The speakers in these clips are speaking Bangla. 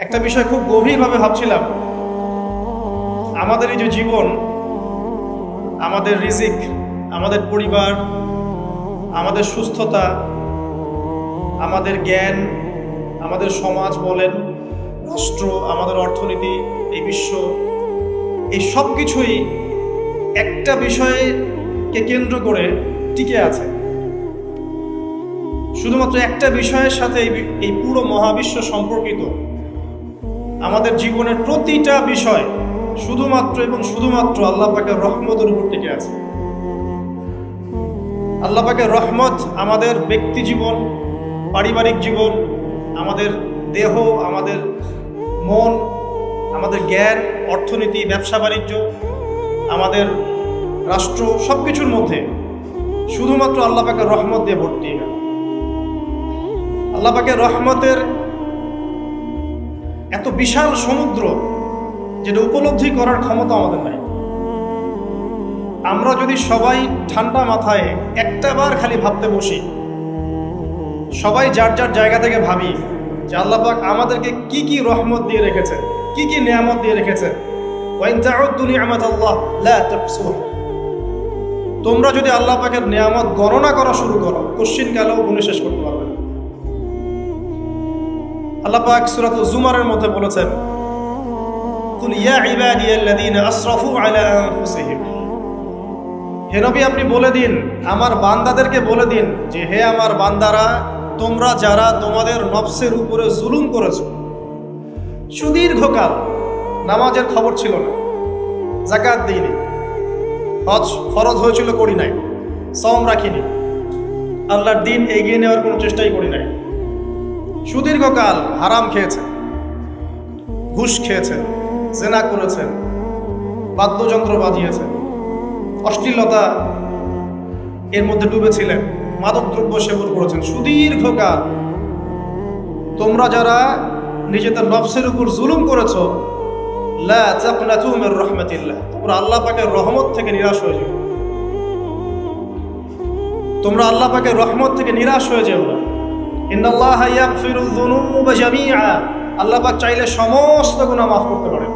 একটা বিষয় খুব গভীরভাবে ভাবছিলাম। আমাদের এই যে জীবন, আমাদের রিজিক, আমাদের পরিবার, আমাদের সুস্থতা, আমাদের জ্ঞান, আমাদের সমাজ বলেন, রাষ্ট্র, আমাদের অর্থনীতি, এই বিশ্ব, এই সব কিছুই একটা বিষয়কে কেন্দ্র করে টিকে আছে। শুধুমাত্র একটা বিষয়ের সাথে এই পুরো মহাবিশ্ব সম্পর্কিত। আমাদের জীবনের প্রতিটা বিষয় শুধুমাত্র এবং শুধুমাত্র আল্লাহ পাকের রহমতের উপর টিকে আছে। আল্লাহ পাকের রহমত আমাদের ব্যক্তি জীবন, পারিবারিক জীবন, আমাদের দেহ, আমাদের মন, আমাদের জ্ঞান, অর্থনীতি, ব্যবসা বাণিজ্য, আমাদের রাষ্ট্র, সব কিছুর মধ্যে শুধুমাত্র আল্লাহ পাকের রহমত দিয়ে ভর্তি। আল্লাহ পাকের রহমতের এত বিশাল সমুদ্র, যেটা উপলব্ধি করার ক্ষমতা আমাদের নাই। আমরা যদি সবাই ঠান্ডা মাথায় একটাবার খালি ভাবতে বসি, সবাই যার যার জায়গা থেকে ভাবি যে আল্লাহ পাক আমাদেরকে কি কি রহমত দিয়ে রেখেছেন, কি কি নিয়ামত দিয়ে রেখেছেন। ওয়াইন তাউদ্দু নি'মাতাল্লাহ লা তুহসুহা। তোমরা যদি আল্লাহ পাকের নিয়ামত গণনা করা শুরু করো, কোশ্চিন কালেও গুণে শেষ করতে পারবে না। আল্লাহ পাক সূরাতুল জুমারের মধ্যে বলেছেন, কুল ইয়া ইবাদিয়াল্লাযীনা আসরাফু আলা আনফুসিহিম। হে নবী, আপনি বলে দিন, আমার বান্দাদেরকে বলে দিন যে হে আমার বান্দারা, তোমরা যারা তোমাদের নফসের উপরে জুলুম করেছো। সুদীর্ঘকাল নামাজের খবর ছিল না, যাকাত দিইনি, হজ ফরজ হয়েছিল করি নাই, সওম রাখিনি, আল্লাহর দিন এগিয়ে নেওয়ার কোনো চেষ্টাই করি নাই। সুদীর্ঘকাল হারাম খেয়েছেন, ঘুষ খেয়েছেন, জেনা করেছেন, বাদ্যযন্ত্র বাজিয়েছেন, অশ্লীলতা এর মধ্যে ডুবেছিলেন, মাদকদ্রব্য সেবন করেছেন। সুদীর্ঘকাল তোমরা যারা নিজেদের নফসের উপর জুলুম করেছো, লা তাকনাতু মির রাহমাতিল্লাহ, তোমরা আল্লাহ পাকের রহমত থেকে নিরাশ হয়ে যাও। তোমরা আল্লাহ পাকের রহমত থেকে নিরাশ হয়ে যাও না। ইন্নাল্লাহা ইয়াগফিরুয যুনুবা জামিআ। আল্লাহ পাক চাইলে সমস্ত গুনাহ মাফ করতে পারেন।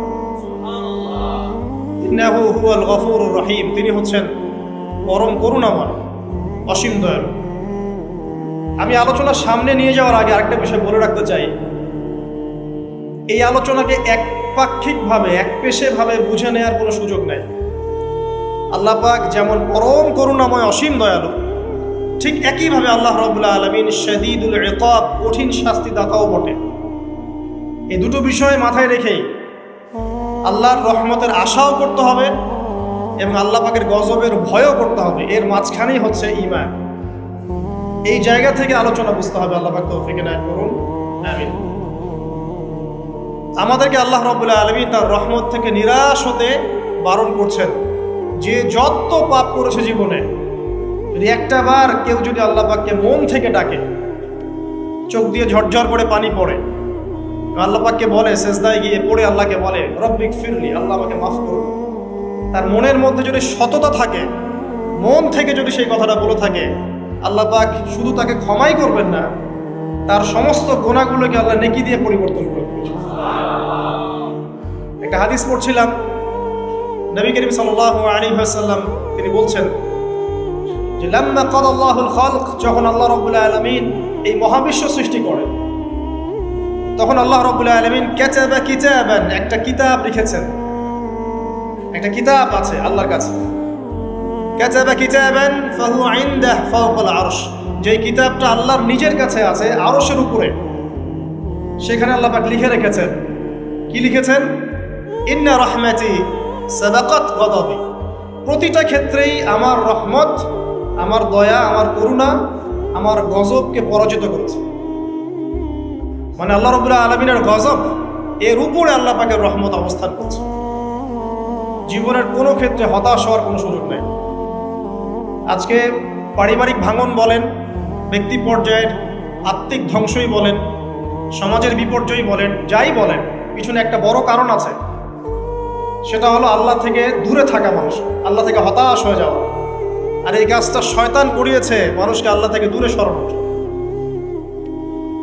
ইন্নাহু হুয়াল গফুরুর রহিম। তিনি হচ্ছেন পরম করুণাময়, অসীম দয়ালু। আমি আলোচনা সামনে নিয়ে যাওয়ার আগে আরেকটা বিষয় বলে রাখতে চাই। এই আলোচনাকে একপাক্ষিকভাবে, একপেশেভাবে বুঝে নেওয়ার কোনো সুযোগ নেই। আল্লাহ পাক যেমন পরম করুণাময়, অসীম দয়ালু, ঠিক একইভাবে আল্লাহ রাব্বুল আলামিন শাদীদুল ইকাব, কঠিন শাস্তিদাতাও বটে। এই দুটো বিষয় মাথায় রেখেই আল্লাহর রহমতের আশাও করতে হবে এবং আল্লাহ পাকের গজবের ভয়ও করতে হবে। এর মাঝখানেই হচ্ছে ঈমান। এই জায়গা থেকে আলোচনা বুঝতে হবে। আল্লাহ পাক তৌফিক এনায়েত করুন, আমিন। আমাদেরকে আল্লাহ রাব্বুল আলামিন তার রহমত থেকে নিরাশ হতে বারণ করছেন। যে যত পাপ করেছে জীবনে, যদি একটা বার কেউ যদি আল্লাহ পাককে মন থেকে ডাকে, চোখ দিয়ে ঝরঝর করে পানি পড়ে, আল্লাহ পাককে বলে, সেজদায় গিয়ে পড়ে আল্লাহকে বলে রব্বিক ফিরলি, আল্লাহ আমাকে মাফ করুন, তার মনের মধ্যে যদি সততা থাকে, মন থেকে যদি সেই কথাটা বলে থাকে, আল্লাহ পাক শুধু তাকে ক্ষমাই করবেন না, তার সমস্ত গুনাহগুলোকে আল্লাহ নেকি দিয়ে পরিবর্তন করবেন। একটা হাদিস পড়ছিলাম, নবী করিম সাল্লাল্লাহু আলাইহি ওয়াসাল্লাম তিনি বলছেন যে লাম্মা কাদাল্লাহুল খালক, যখন আল্লাহ রাব্বুল আলামিন এই মহাবিশ্ব সৃষ্টি করেন, তখন আল্লাহ রাব্বুল আলামিন কাতাবা কিতাবান, একটা কিতাব লিখেছেন। একটা কিতাব আছে আল্লাহর কাছে। কাতাবা কিতাবান ফাহুয়া ইনদাহু ফাওকাল আরশ, যে কিতাবটা আল্লাহর নিজের কাছে আছে, আরশের উপরে। সেখানে আল্লাহ পাক লিখে রেখেছেন, কি লিখেছেন? ইন্না রাহমাতি সাবাকাত গাদাবি। প্রতিটা ক্ষেত্রেই আমার রহমত, আমার দয়া, আমার করুণা আমার গজবকে পরাজিত করেছে। মানে আল্লাহ রাব্বুল আলামিনের গজব, এর উপরে আল্লাহ পাকের রহমত অবস্থান করছে। জীবনের কোনো ক্ষেত্রে হতাশ হওয়ার কোনো সুযোগ নেই। আজকে পারিবারিক ভাঙন বলেন, ব্যক্তি পর্যায়ের আত্মিক ধ্বংসই বলেন, সমাজের বিপর্যয় বলেন, যাই বলেন, পিছনে একটা বড় কারণ আছে। সেটা হলো আল্লাহ থেকে দূরে থাকা মানুষ, আল্লাহ থেকে হতাশ হয়ে যাওয়া। আর এই কাজটা শয়তান করিয়েছে মানুষকে আল্লাহ থেকে দূরে সরানোর।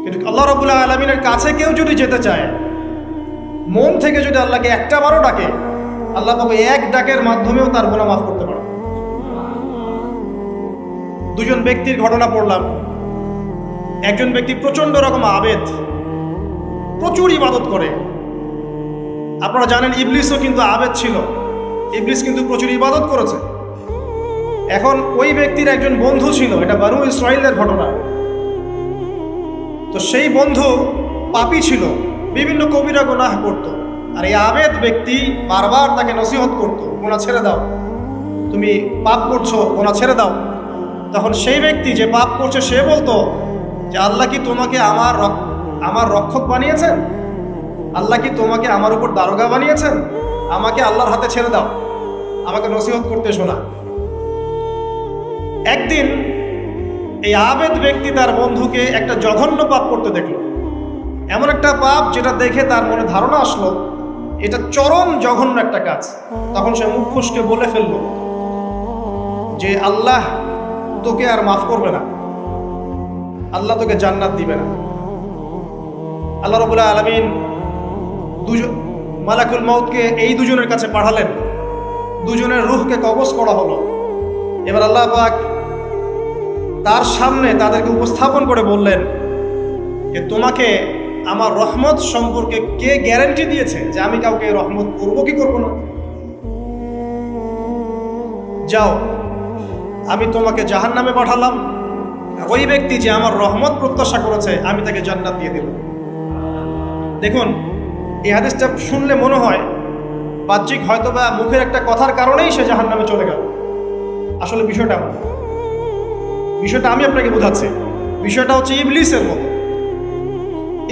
কিন্তু আল্লাহ রাব্বুল আলামিনের কাছে কেউ যদি যেতে চায়, মন থেকে যদি আল্লাহকে একটা বারও ডাকে, আল্লাহ পাক এক ডাকের মাধ্যমেও তার গুনাহ মাফ করতে পারে। দুজন ব্যক্তির ঘটনা পড়লাম। একজন ব্যক্তি প্রচন্ড রকম আবেদ, প্রচুর ইবাদত করে। আপনারা জানেন ইবলিসও কিন্তু আবেদ ছিল, ইবলিস কিন্তু প্রচুর ইবাদত করেছে। এখন ওই ব্যক্তির একজন বন্ধু ছিল, এটা বানু ইসরাইলের ঘটনা। তো সেই বন্ধু পাপী ছিল, বিভিন্ন কবিরা গুনাহ করত। আর এই আবেদ ব্যক্তি বারবার তাকে নসিহত করত, গুনাহ ছেড়ে দাও, তুমি পাপ করছো, গুনাহ ছেড়ে দাও। তখন সেই ব্যক্তি যে পাপ করছে সে বলতো যে আল্লাহ কি তোমাকে আমার রক্ষক বানিয়েছেন? আল্লাহ কি তোমাকে আমার উপর দারোগা বানিয়েছেন? আমাকে আল্লাহর হাতে ছেড়ে দাও, আমাকে নসিহত করতে শোনা। একদিন এই আবেদ ব্যক্তি তার বন্ধুকে একটা জঘন্য পাপ করতে দেখল, এমন একটা পাপ যেটা দেখে তার মনে ধারণা আসলো এটা চরম জঘন্য একটা কাজ। তখন সে মুখ ফুসকে বলে ফেলল যে আল্লাহ তোকে আর মাফ করবে না, আল্লাহ তোকে জান্নাত দিবে না। আল্লাহ রাব্বুল আলামিন মালাকুল মউতকে এই দুজনের কাছে পাঠালেন, দুজনের রূহকে কবজ করা হলো। এবার আল্লাহ পাক তার সামনে তাদেরকে উপস্থাপন করে বললেন যে তোমাকে আমার রহমত সম্পর্কে কে গ্যারান্টি দিয়েছে যে আমি কাউকে রহমত করবো কি করবো না? যাও, আমি তোমাকে জাহান্নামে পাঠালাম, ওই ব্যক্তি যে আমার রহমত প্রত্যাশা করেছে আমি তাকে জান্নাত দিয়ে দিলাম। দেখুন, এই হাদিসটা শুনলে মনে হয় বাহ্যিক হয়তোবা মুখের একটা কথার কারণেই সে জাহান্নামে চলে গেল। আসলে বিষয়টা আমি আপনাকে বোঝাচ্ছি। বিষয়টা হচ্ছে ইবলিসের মতো।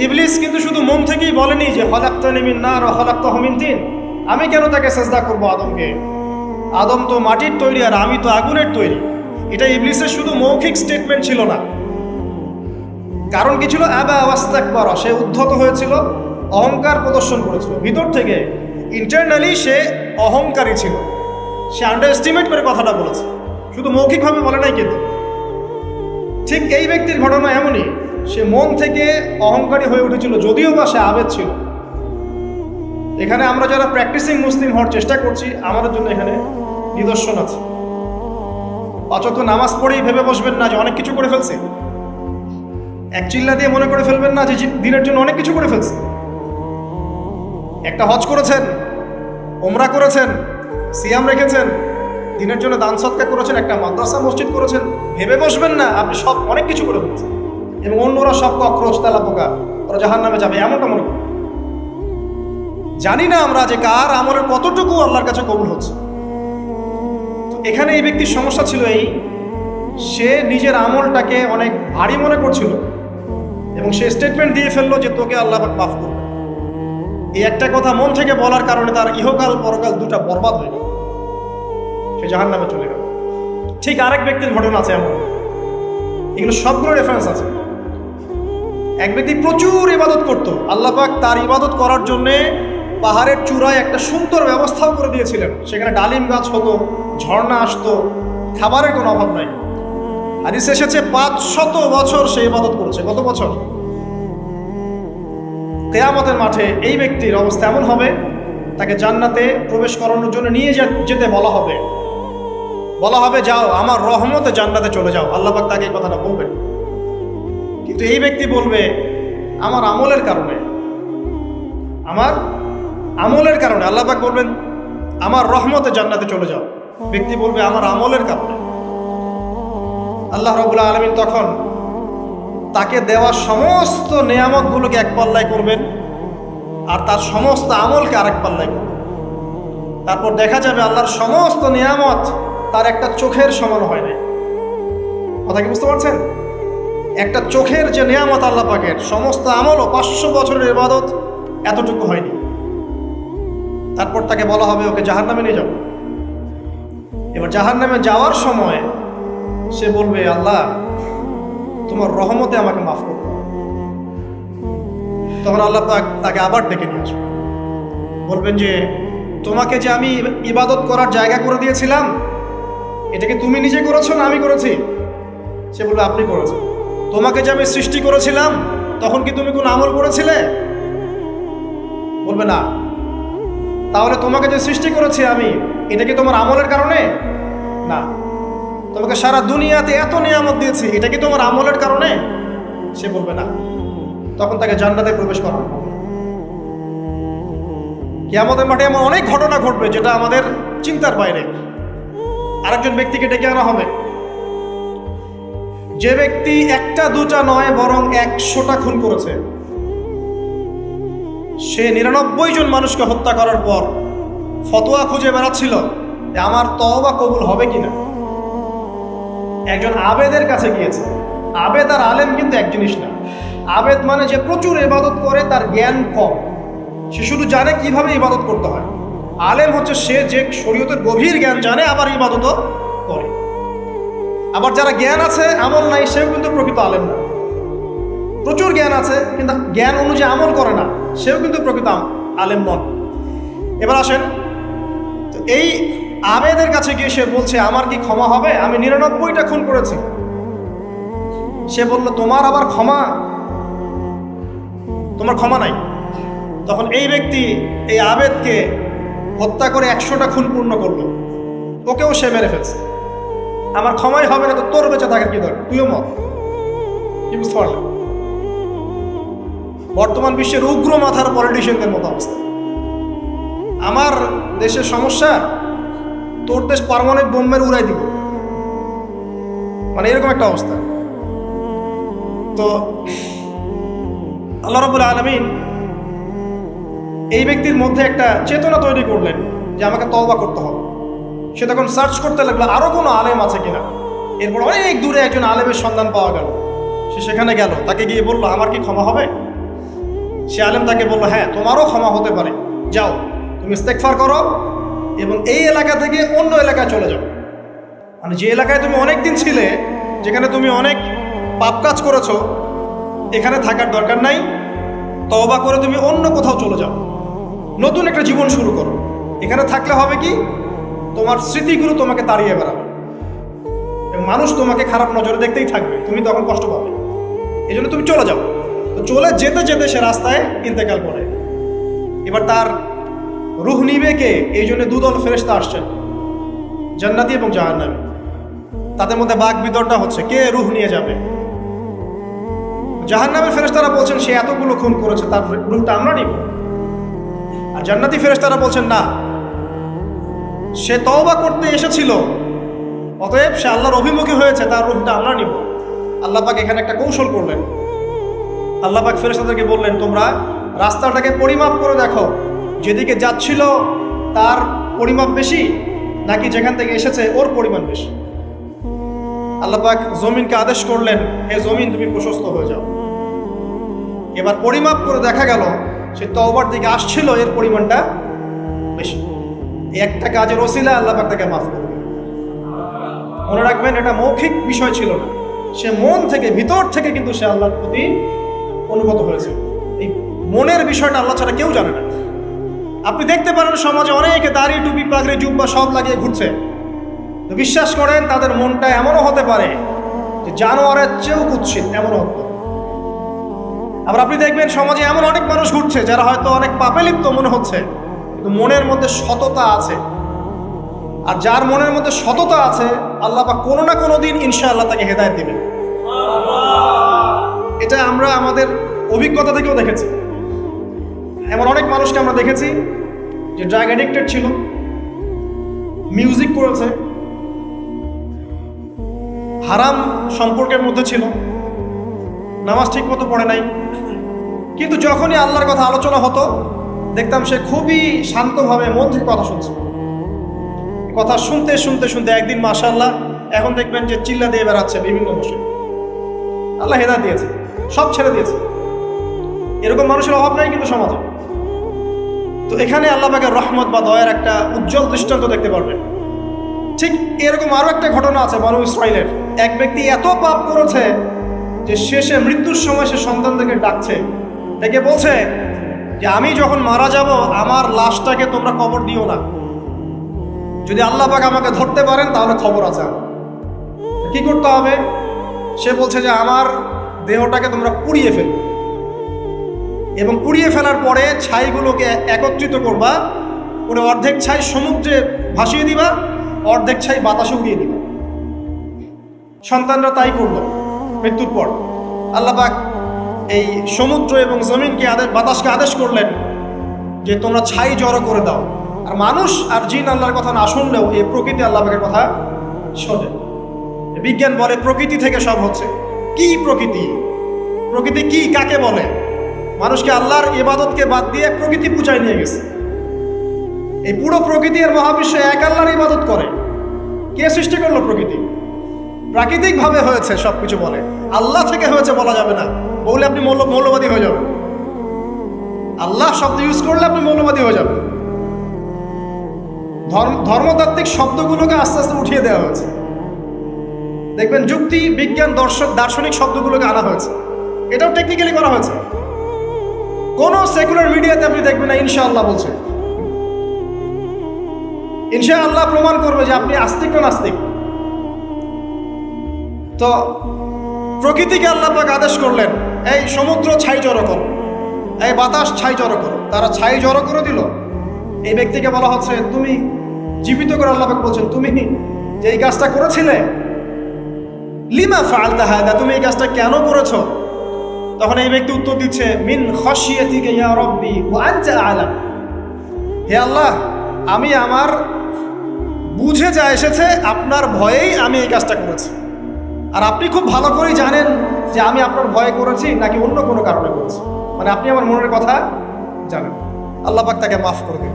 ইবলিস কিন্তু শুধু মন থেকেই বলেনি যে খালাকতানি মিন নার ওয়া খালাকতাহু মিন তিন, আমি কেন তাকে সিজদা করব আদমকে? আদম তো মাটির তৈরি আর আমি তো আগুনের তৈরি। এটা ইবলিসের শুধু মৌখিক স্টেটমেন্ট ছিল না, কারণ কি ছিল? আবা ওয়াস্তাকবারা, সে উদ্ধত হয়েছিল, অহংকার প্রদর্শন করেছিল। ভিতর থেকে ইন্টারনালি সে অহংকারী ছিল, সে আন্ডার এস্টিমেট করে কথাটা বলেছে, শুধু মৌখিকভাবে বলে নাই। কিন্তু ঠিক এই ব্যক্তির ঘটনা এমনই, সে মন থেকে অহংকারী হয়ে উঠেছিল, যদিও বা সে আবেদ ছিল। এখানে আমরা যারা প্র্যাকটিসিং মুসলিম হওয়ার চেষ্টা করছি, আমাদের জন্য এখানে নিদর্শন আছে। অযথ নামাজ পড়েই ভেবে বসবেন না যে অনেক কিছু করে ফেলছে, এক চিল্লা দিয়ে মনে করে ফেলবেন না যে দিনের জন্য অনেক কিছু করে ফেলছে। একটা হজ করেছেন, ওমরা করেছেন, সিয়াম রেখেছেন, দিনের জন্য দান সৎকার করেছেন, একটা মাদ্রাসা মসজিদ করেছেন, ভেবে বসবেন না আপনি সব অনেক কিছু করে ফেলছেন এবং অন্যরা সব কক্রোচ তেলা পোকা, ওরা জাহান্নামে যাবে, এমনটা মনে করেন। জানি না আমরা যে কার আমলের কতটুকু আল্লাহর কাছে কবুল হচ্ছে। তো এখানে এই ব্যক্তির সমস্যা ছিল এই, সে নিজের আমলটাকে অনেক ভারী মনে করছিল এবং সে স্টেটমেন্ট দিয়ে ফেললো যে তোকে আল্লাহ মাফ করবে। এই একটা কথা মন থেকে বলার কারণে তার ইহকাল পরকাল দুটা বরবাদ হয়ে গেল, সে জাহান্নামে চলে গেল। ঠিক আরেক ব্যক্তির ঘটনা আছে এমন, এগুলো সবগুলো রেফারেন্স আছে। এক ব্যক্তি প্রচুর ইবাদত করত, আল্লাহ পাক তার ইবাদত করার জন্যে পাহাড়ের চূড়ায় একটা সুন্দর ব্যবস্থাও করে দিয়েছিলেন। সেখানে ডালিম গাছ হতো, ঝর্ণা আসতো, খাবারের কোনো অভাব নাই। হাদিসে এসেছে 500 বছর সে ইবাদত করেছে। কত বছর? কিয়ামতের মাঠে এই ব্যক্তির অবস্থা এমন হবে, তাকে জান্নাতে প্রবেশ করানোর জন্য নিয়ে যেতে বলা হবে যাও আমার রহমতে জান্নাতে চলে যাও। আল্লাহ পাক তাকে এই কথাটা বলবেন, কিন্তু এই ব্যক্তি বলবে আমার আমলের কারণে আল্লাহ পাক বলবেন আমার রহমতে জান্নাতে চলে যাও। ব্যক্তি বলবে আমার আমলের কারণে। আল্লাহ রাব্বুল আলামিন তখন তাকে দেওয়া সমস্ত নেয়ামতগুলোকে এক পাল্লায় করবেন আর তার সমস্ত আমলকে আরেক পাল্লায় করবেন। তারপর দেখা যাবে আল্লাহর সমস্ত নিয়ামত তার একটা চোখের সমান হয় না। কথা কি বুঝতে পারছেন? একটা চোখের যে নিয়ামত আল্লাহ পাকের, সমস্ত আমলও 500 বছরের ইবাদত এতটুকু হয়নি। তারপর তাকে বলা হবে ওকে জাহান্নামে নিয়ে যাও। এবার জাহান্নামে যাওয়ার সময় সে বলবে আল্লাহ তোমার রহমতে আমাকে মাফ করো। তখন আল্লাহ পাক তাকে আবার ডেকে নিয়ে আসবে, বলবেন যে তোমাকে যে আমি ইবাদত করার জায়গা করে দিয়েছিলাম, এটাকে তুমি নিজে করেছো না আমি করেছি? সে বলবে আপনি করেছেন। তোমাকে যে আমি সৃষ্টি করেছিলাম তখন কি তুমি কোনো আমল করেছিলে? বলবে না। তাহলে তোমাকে যে সৃষ্টি করেছি আমি, এটা কি তোমার আমলের কারণে? না। তোমাকে সারা দুনিয়াতে এত নিয়ামত দিয়েছি, এটা কি তোমার আমলের কারণে? সে বলবে না। তখন তাকে জান্নাতে প্রবেশ করানো হবে। কিয়ামতের মাঠে এমন অনেক ঘটনা ঘটবে যেটা আমাদের চিন্তার বাইরে। আরেকজন ব্যক্তিকে ডেকে আনা হবে, যে ব্যক্তি একটা দুটা নয় বরং 100টা খুন করেছে। সে 99 জন মানুষকে হত্যা করার পর ফতোয়া খুঁজে বেড়াচ্ছিল যে আমার তওবা কবুল হবে কিনা। একজন আবেদের কাছে গিয়েছে। আবেদ আর আলেম কিন্তু এক জিনিস না। আবেদ মানে যে প্রচুর ইবাদত করে, তার জ্ঞান কম, সে শুধু জানে কিভাবে ইবাদত করতে হয়। আলেম হচ্ছে সে যে শরীয়তের গভীর জ্ঞান জানে, আবার ইবাদতও করে। আবার যারা জ্ঞান আছে আমল নাই, সেও কিন্তু প্রকৃত আলেম না। প্রচুর জ্ঞান আছে কিন্তু জ্ঞান অনুযায়ী আমল করে না, সেও কিন্তু প্রকৃত আলেম নন। এবার আসেন, তো এই আবেদের কাছে গিয়ে সে বলছে আমার কি ক্ষমা হবে? আমি 99টা খুন করেছি। সে বলল তোমার আবার ক্ষমা? তোমার ক্ষমা নাই। তখন এই ব্যক্তি এই আবেদকে হত্যা করে 100টা খুন পূর্ণ করলো, ওকেও সে মেরে ফেলছে। আমার ক্ষমাই হবে না, তো তোর বেঁচে থাকার কি দরকার, তুইও মত। কি বুঝতে পারলেন? বর্তমান বিশ্বের উগ্র মাথার পলিটিশিয়ানদের মতো অবস্থা। আমার দেশের সমস্যা, তোর দেশ পারমাণবিক বোম্বের উড়াই দিব, মানে এরকম একটা অবস্থা। তো আল্লাহ রাব্বুল আলামিন এই ব্যক্তির মধ্যে একটা চেতনা তৈরি করলেন যে আমাকে তওবা করতে হবে। সে তখন সার্চ করতে লাগলো আরো কোনো আলেম আছে কিনা। এরপর অনেক দূরে একজন আলেমের সন্ধান পাওয়া গেল। সে সেখানে গেল, তাকে গিয়ে বলল আমার কি ক্ষমা হবে? সে আলেম তাকে বলল হ্যাঁ, তোমারও ক্ষমা হতে পারে, যাও তুমি ইস্তেগফার করো এবং এই এলাকা থেকে অন্য এলাকায় চলে যাও। মানে যে এলাকায় তুমি অনেক দিন ছিলে, যেখানে তুমি অনেক পাপ কাজ করেছো, এখানে থাকার দরকার নাই। তওবা করে তুমি অন্য কোথাও চলে যাও, নতুন একটা জীবন শুরু করো। এখানে থাকলে হবে কি, তোমার স্মৃতিগুলো তোমাকে তাড়িয়ে বেড়াবে এবং মানুষ তোমাকে খারাপ নজরে দেখতেই থাকবে, তুমি তখন কষ্ট পাবে। এই জন্য তুমি চলে যাও। তো চলে যেতে যেতে সে রাস্তায় ইন্তেকাল করে। এবার তার রূহ নিবে কে? এই জন্য দুদল ফেরেশতা আসছেন, জান্নাতি এবং জাহান্নামী। তাদের মধ্যে বাক বিতরটা হচ্ছে কে রূহ নিয়ে যাবে। জাহান্নামের ফেরেশতারা বলছেন সে এতগুলো খুন করেছে, তার রূহটা আমরা নিব। আর জান্নাতি ফেরেশতারা বলছেন না, সে তওবা করতে এসেছিল, অতএব সে আল্লাহর অভিমুখী হয়েছে, তার রূহটা আমরা নিব। আল্লাহ পাক এখানে একটা কৌশল করলেন। আল্লাহ পাক ফেরেশতাদেরকে বললেন তোমরা রাস্তাটাকে পরিমাপ করে দেখো, যেদিকে যাচ্ছিল তার পরিমাপ বেশি নাকি যেখান থেকে এসেছে ওর পরিমাণ বেশি। আল্লাহ পাক জমিনকে আদেশ করলেন হে জমিন তুমি প্রশস্ত হয়ে যাও। এবার পরিমাপ করে দেখা গেল সে তওবার দিকে আসছিল, এর পরিমাণটা বেশি। একটা কাজের ওসিলা আল্লাহ পাক তাকে মাফ করবে। মনে রাখবেন এটা মৌখিক বিষয় ছিল না, সে মন থেকে ভিতর থেকে কিন্তু সে আল্লাহর প্রতি অনুগত হয়েছে। এই মনের বিষয়টা আল্লাহ ছাড়া কেউ জানে না। আপনি দেখতে পারেন সমাজে অনেকে দাড়ি টুপি পাগড়ি জুব্বা সব লাগিয়ে ঘুরছে, তো বিশ্বাস করেন তাদের মনটা এমনও হতে পারে যে জানোয়ারের চেয়েও কুৎসিত, এমনও হতে পারে। আবার আপনি দেখবেন সমাজে এমন অনেক মানুষ ঘুরছে যারা হয়তো অনেক পাপে লিপ্ত মনে হচ্ছে, কিন্তু মনের মধ্যে সততা আছে। আর যার মনের মধ্যে সততা আছে আল্লাহ পাক কোনো না কোনো দিন ইনশাআল্লাহ তাকে হেদায়েত দিবেন। এটা আমরা আমাদের অভিজ্ঞতা থেকেও দেখেছি। এমন অনেক মানুষকে আমরা দেখেছি যে ড্রাগ অ্যাডিক্টেড ছিল, মিউজিক করেছে, হারাম সম্পর্কের মধ্যে ছিল, নামাজ ঠিক মতো পড়ে নাই, কিন্তু যখনই আল্লাহর কথা আলোচনা হতো দেখতাম সে খুবই শান্তভাবে মন থেকে কথা শুনছে। কথা শুনতে শুনতে শুনতে একদিন মাশাআল্লাহ এখন দেখবেন যে চিল্লা দিয়ে বেড়াচ্ছে বিভিন্ন বসে। আল্লাহ হেদায়েত দিয়েছে, সব ছেড়ে দিয়েছে। এরকম মানুষের অভাব নাই কিন্তু সমাজে। তো এখানে আল্লাহ পাকের রহমত বা দয়ার একটা উজ্জ্বল দৃষ্টান্ত দেখতে পারবেন। ঠিক এরকম আরো একটা ঘটনা আছে বনু ইসরাইলের। এক ব্যক্তি এত পাপ করেছে যে শেষে মৃত্যুর সময় সে সন্তানদেরকে ডাকছে, ডেকে বলছে যে আমি যখন মারা যাব আমার লাশটাকে তোমরা কবর দিও না, যদি আল্লাহ পাক আমাকে ধরতে পারেন তাহলে খবর আছে আমার। কি করতে হবে? সে বলছে যে আমার দেহটাকে তোমরা পুড়িয়ে ফেলো। এবং পুড়িয়ে ফেলার পরে ছাইগুলোকে একত্রিত করবা, করে অর্ধেক ছাই সমুদ্রে ভাসিয়ে দিবা, অর্ধেক ছাই বাতাসে উড়িয়ে দিবা। সন্তানরা তাই করলো। মৃত্যুর পর আল্লাহ পাক এই সমুদ্র এবং জমিনকে বাতাসকে আদেশ করলেন যে তোমরা ছাই জড়ো করে দাও। আর মানুষ আর জিন আল্লাহর কথা না শুনলেও এই প্রকৃতি আল্লাহ পাকের কথা শোনে। বিজ্ঞান বলে প্রকৃতি থেকে সব হচ্ছে। কি প্রকৃতি? প্রকৃতি কি, কাকে বলে? মানুষকে আল্লাহর ইবাদতকে বাদ দিয়ে প্রকৃতি পূজায় নিয়ে গেছে। এই পুরো প্রকৃতি আর মহাবিশ্ব এক আল্লাহর ইবাদত করে। কে সৃষ্টি করলো প্রকৃতি? প্রাকৃতিকভাবে হয়েছে সবকিছু বলে, আল্লাহ থেকে হয়েছে বলা যাবে না। বললে আপনি মৌলবাদী হয়ে যাবেন। আল্লাহ শব্দ ইউজ করলে আপনি মৌলবাদী হয়ে যাবেন। ধর্মতাত্ত্বিক শব্দগুলোকে আস্তে আস্তে উঠিয়ে দেওয়া হয়েছে। দেখবেন যুক্তি, বিজ্ঞান, দার্শনিক শব্দগুলোকে আনা হয়েছে। এটাও টেকনিক্যালি করা হয়েছে। কোন সেকুলার মিডিয়াতে আপনি দেখবেন না ইনশাআল্লাহ বলছে। ইনশাআল্লাহ প্রমাণ করবে যে আপনি আস্তিক না নাস্তিক। তো প্রকৃতিকে আল্লাহ পাক আদেশ করলেন, এই সমুদ্র ছাই জড়ো করো, এই বাতাস ছাই জড়ো করো। তারা ছাই জড়ো করে দিল। এই ব্যক্তিকে বলা হচ্ছে তুমি জীবিত করে, আল্লাহ পাক বলছেন তুমি যে এই কাজটা করেছিলে, লিমা ফাআলতা হাদা, তুমি এই কাজটা কেন করেছো? তখন এই ব্যক্তি উত্তর দিচ্ছে, মিন খাশিয়াতিকা ইয়া রাব্বি ওয়া আনতা আ'লাম। হে আল্লাহ, আমি আমার বুঝে যা এসেছে আপনার ভয়েই আমি এই কাজটা করেছি। আর আপনি খুব ভালো করেই জানেন যে আমি আপনার ভয়ে করেছি নাকি অন্য কোনো কারণে করেছি। মানে আপনি আমার মনের কথা জানেন। আল্লাহ পাক তাকে মাফ করে দিন।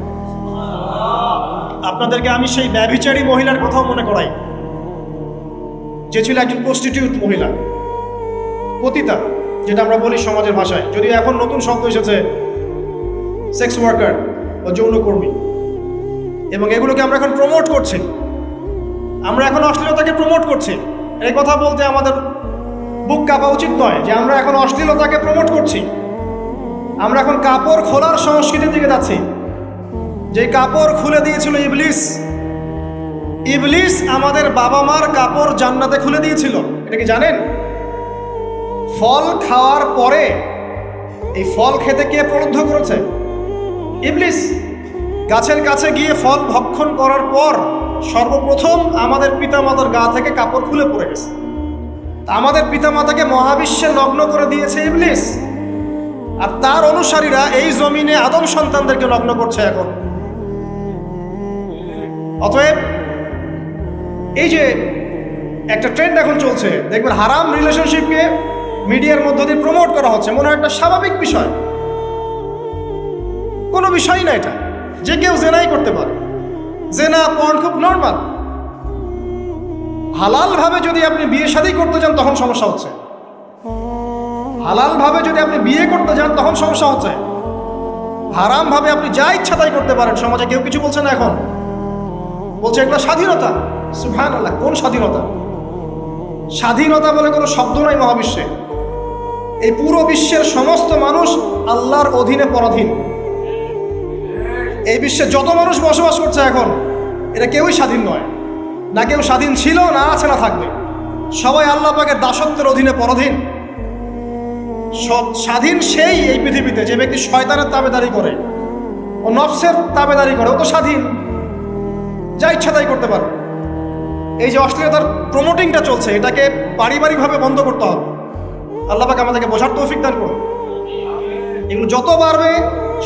আপনাদেরকে আমি সেই ব্যভিচারী মহিলার কথাও মনে করাই, যে ছিল একজন প্রস্টিটিউট মহিলা, পতিতা, যেটা আমরা বলি সমাজের ভাষায়। যদিও এখন নতুন শব্দ এসেছে সেক্স ওয়ার্কার বা যৌনকর্মী, এবং এগুলোকে আমরা এখন প্রমোট করছি। আমরা এখন অশ্লীলতাকে প্রমোট করছি। এই কথা বলতে আমাদের বুক কাঁপা উচিত নয় যে আমরা এখন অশ্লীলতাকে প্রমোট করছি। আমরা এখন কাপড় খোলার সংস্কৃতির দিকে যাচ্ছি। যে কাপড় খুলে দিয়েছিল ইবলিস। ইবলিস আমাদের বাবা মার কাপড় জান্নাতে খুলে দিয়েছিল। এটা কি জানেন? ফল খাওয়ার পরে এই ফল খেতে কে প্রলুব্ধ করেছে? ইবলিস। গাছের কাছে গিয়ে ফল ভক্ষণ করার পর সর্বপ্রথম আমাদের পিতামাতার গা থেকে কাপড় খুলে পড়ে গেছে। আমাদের পিতামাতাকে মহাবিশ্বে নগ্ন করে দিয়েছে ইবলিস। আর তার অনুসারীরা এই জমিনে আদম সন্তানদেরকে নগ্ন করছে এখন। অতএব এই যে একটা ট্রেন্ড এখন চলছে, দেখবেন হারাম রিলেশনশিপকে মিডিয়ার মধ্য দিয়ে প্রমোট করা হচ্ছে। মনে হয় একটা স্বাভাবিক বিষয়, কোনো বিষয় না এটা, যে কেউ জেনাই করতে পারে। জেনা পর্ন খুব নর্মাল। হালাল ভাবে যদি আপনি বিয়ে শাদী করতে যান তখন সমস্যা হচ্ছে। হালাল ভাবে যদি আপনি বিয়ে করতে যান তখন সমস্যা হচ্ছে। হারাম ভাবে আপনি যা ইচ্ছা তাই করতে পারেন, সমাজে কেউ কিছু বলছে না। এখন বলছে এগুলো স্বাধীনতা। সুবহানাল্লাহ, কোন স্বাধীনতা? স্বাধীনতা বলে কোনো শব্দ নাই মহাবিশ্বে। এই পুরো বিশ্বের সমস্ত মানুষ আল্লাহর অধীনে পরাধীন। এই বিশ্বে যত মানুষ বসবাস করছে এখন, এটা কেউই স্বাধীন নয়। না কেউ স্বাধীন ছিল, না আছে, না থাকবে। সবাই আল্লাহ পাকের দাসত্বের অধীনে পরাধীন। স্বাধীন সেই এই পৃথিবীতে যে ব্যক্তি শয়তানের তাবেদারি করে, ও নফসের তাবেদারি করে, ও তো স্বাধীন, যা ইচ্ছা তাই করতে পারে। এই যে অশ্লীলতার প্রমোটিংটা চলছে, এটাকে পারিবারিকভাবে বন্ধ করতে হবে। আল্লাহ পাক আমাদেরকে বোঝার তৌফিক দান করুন। এগুলো যত বাড়বে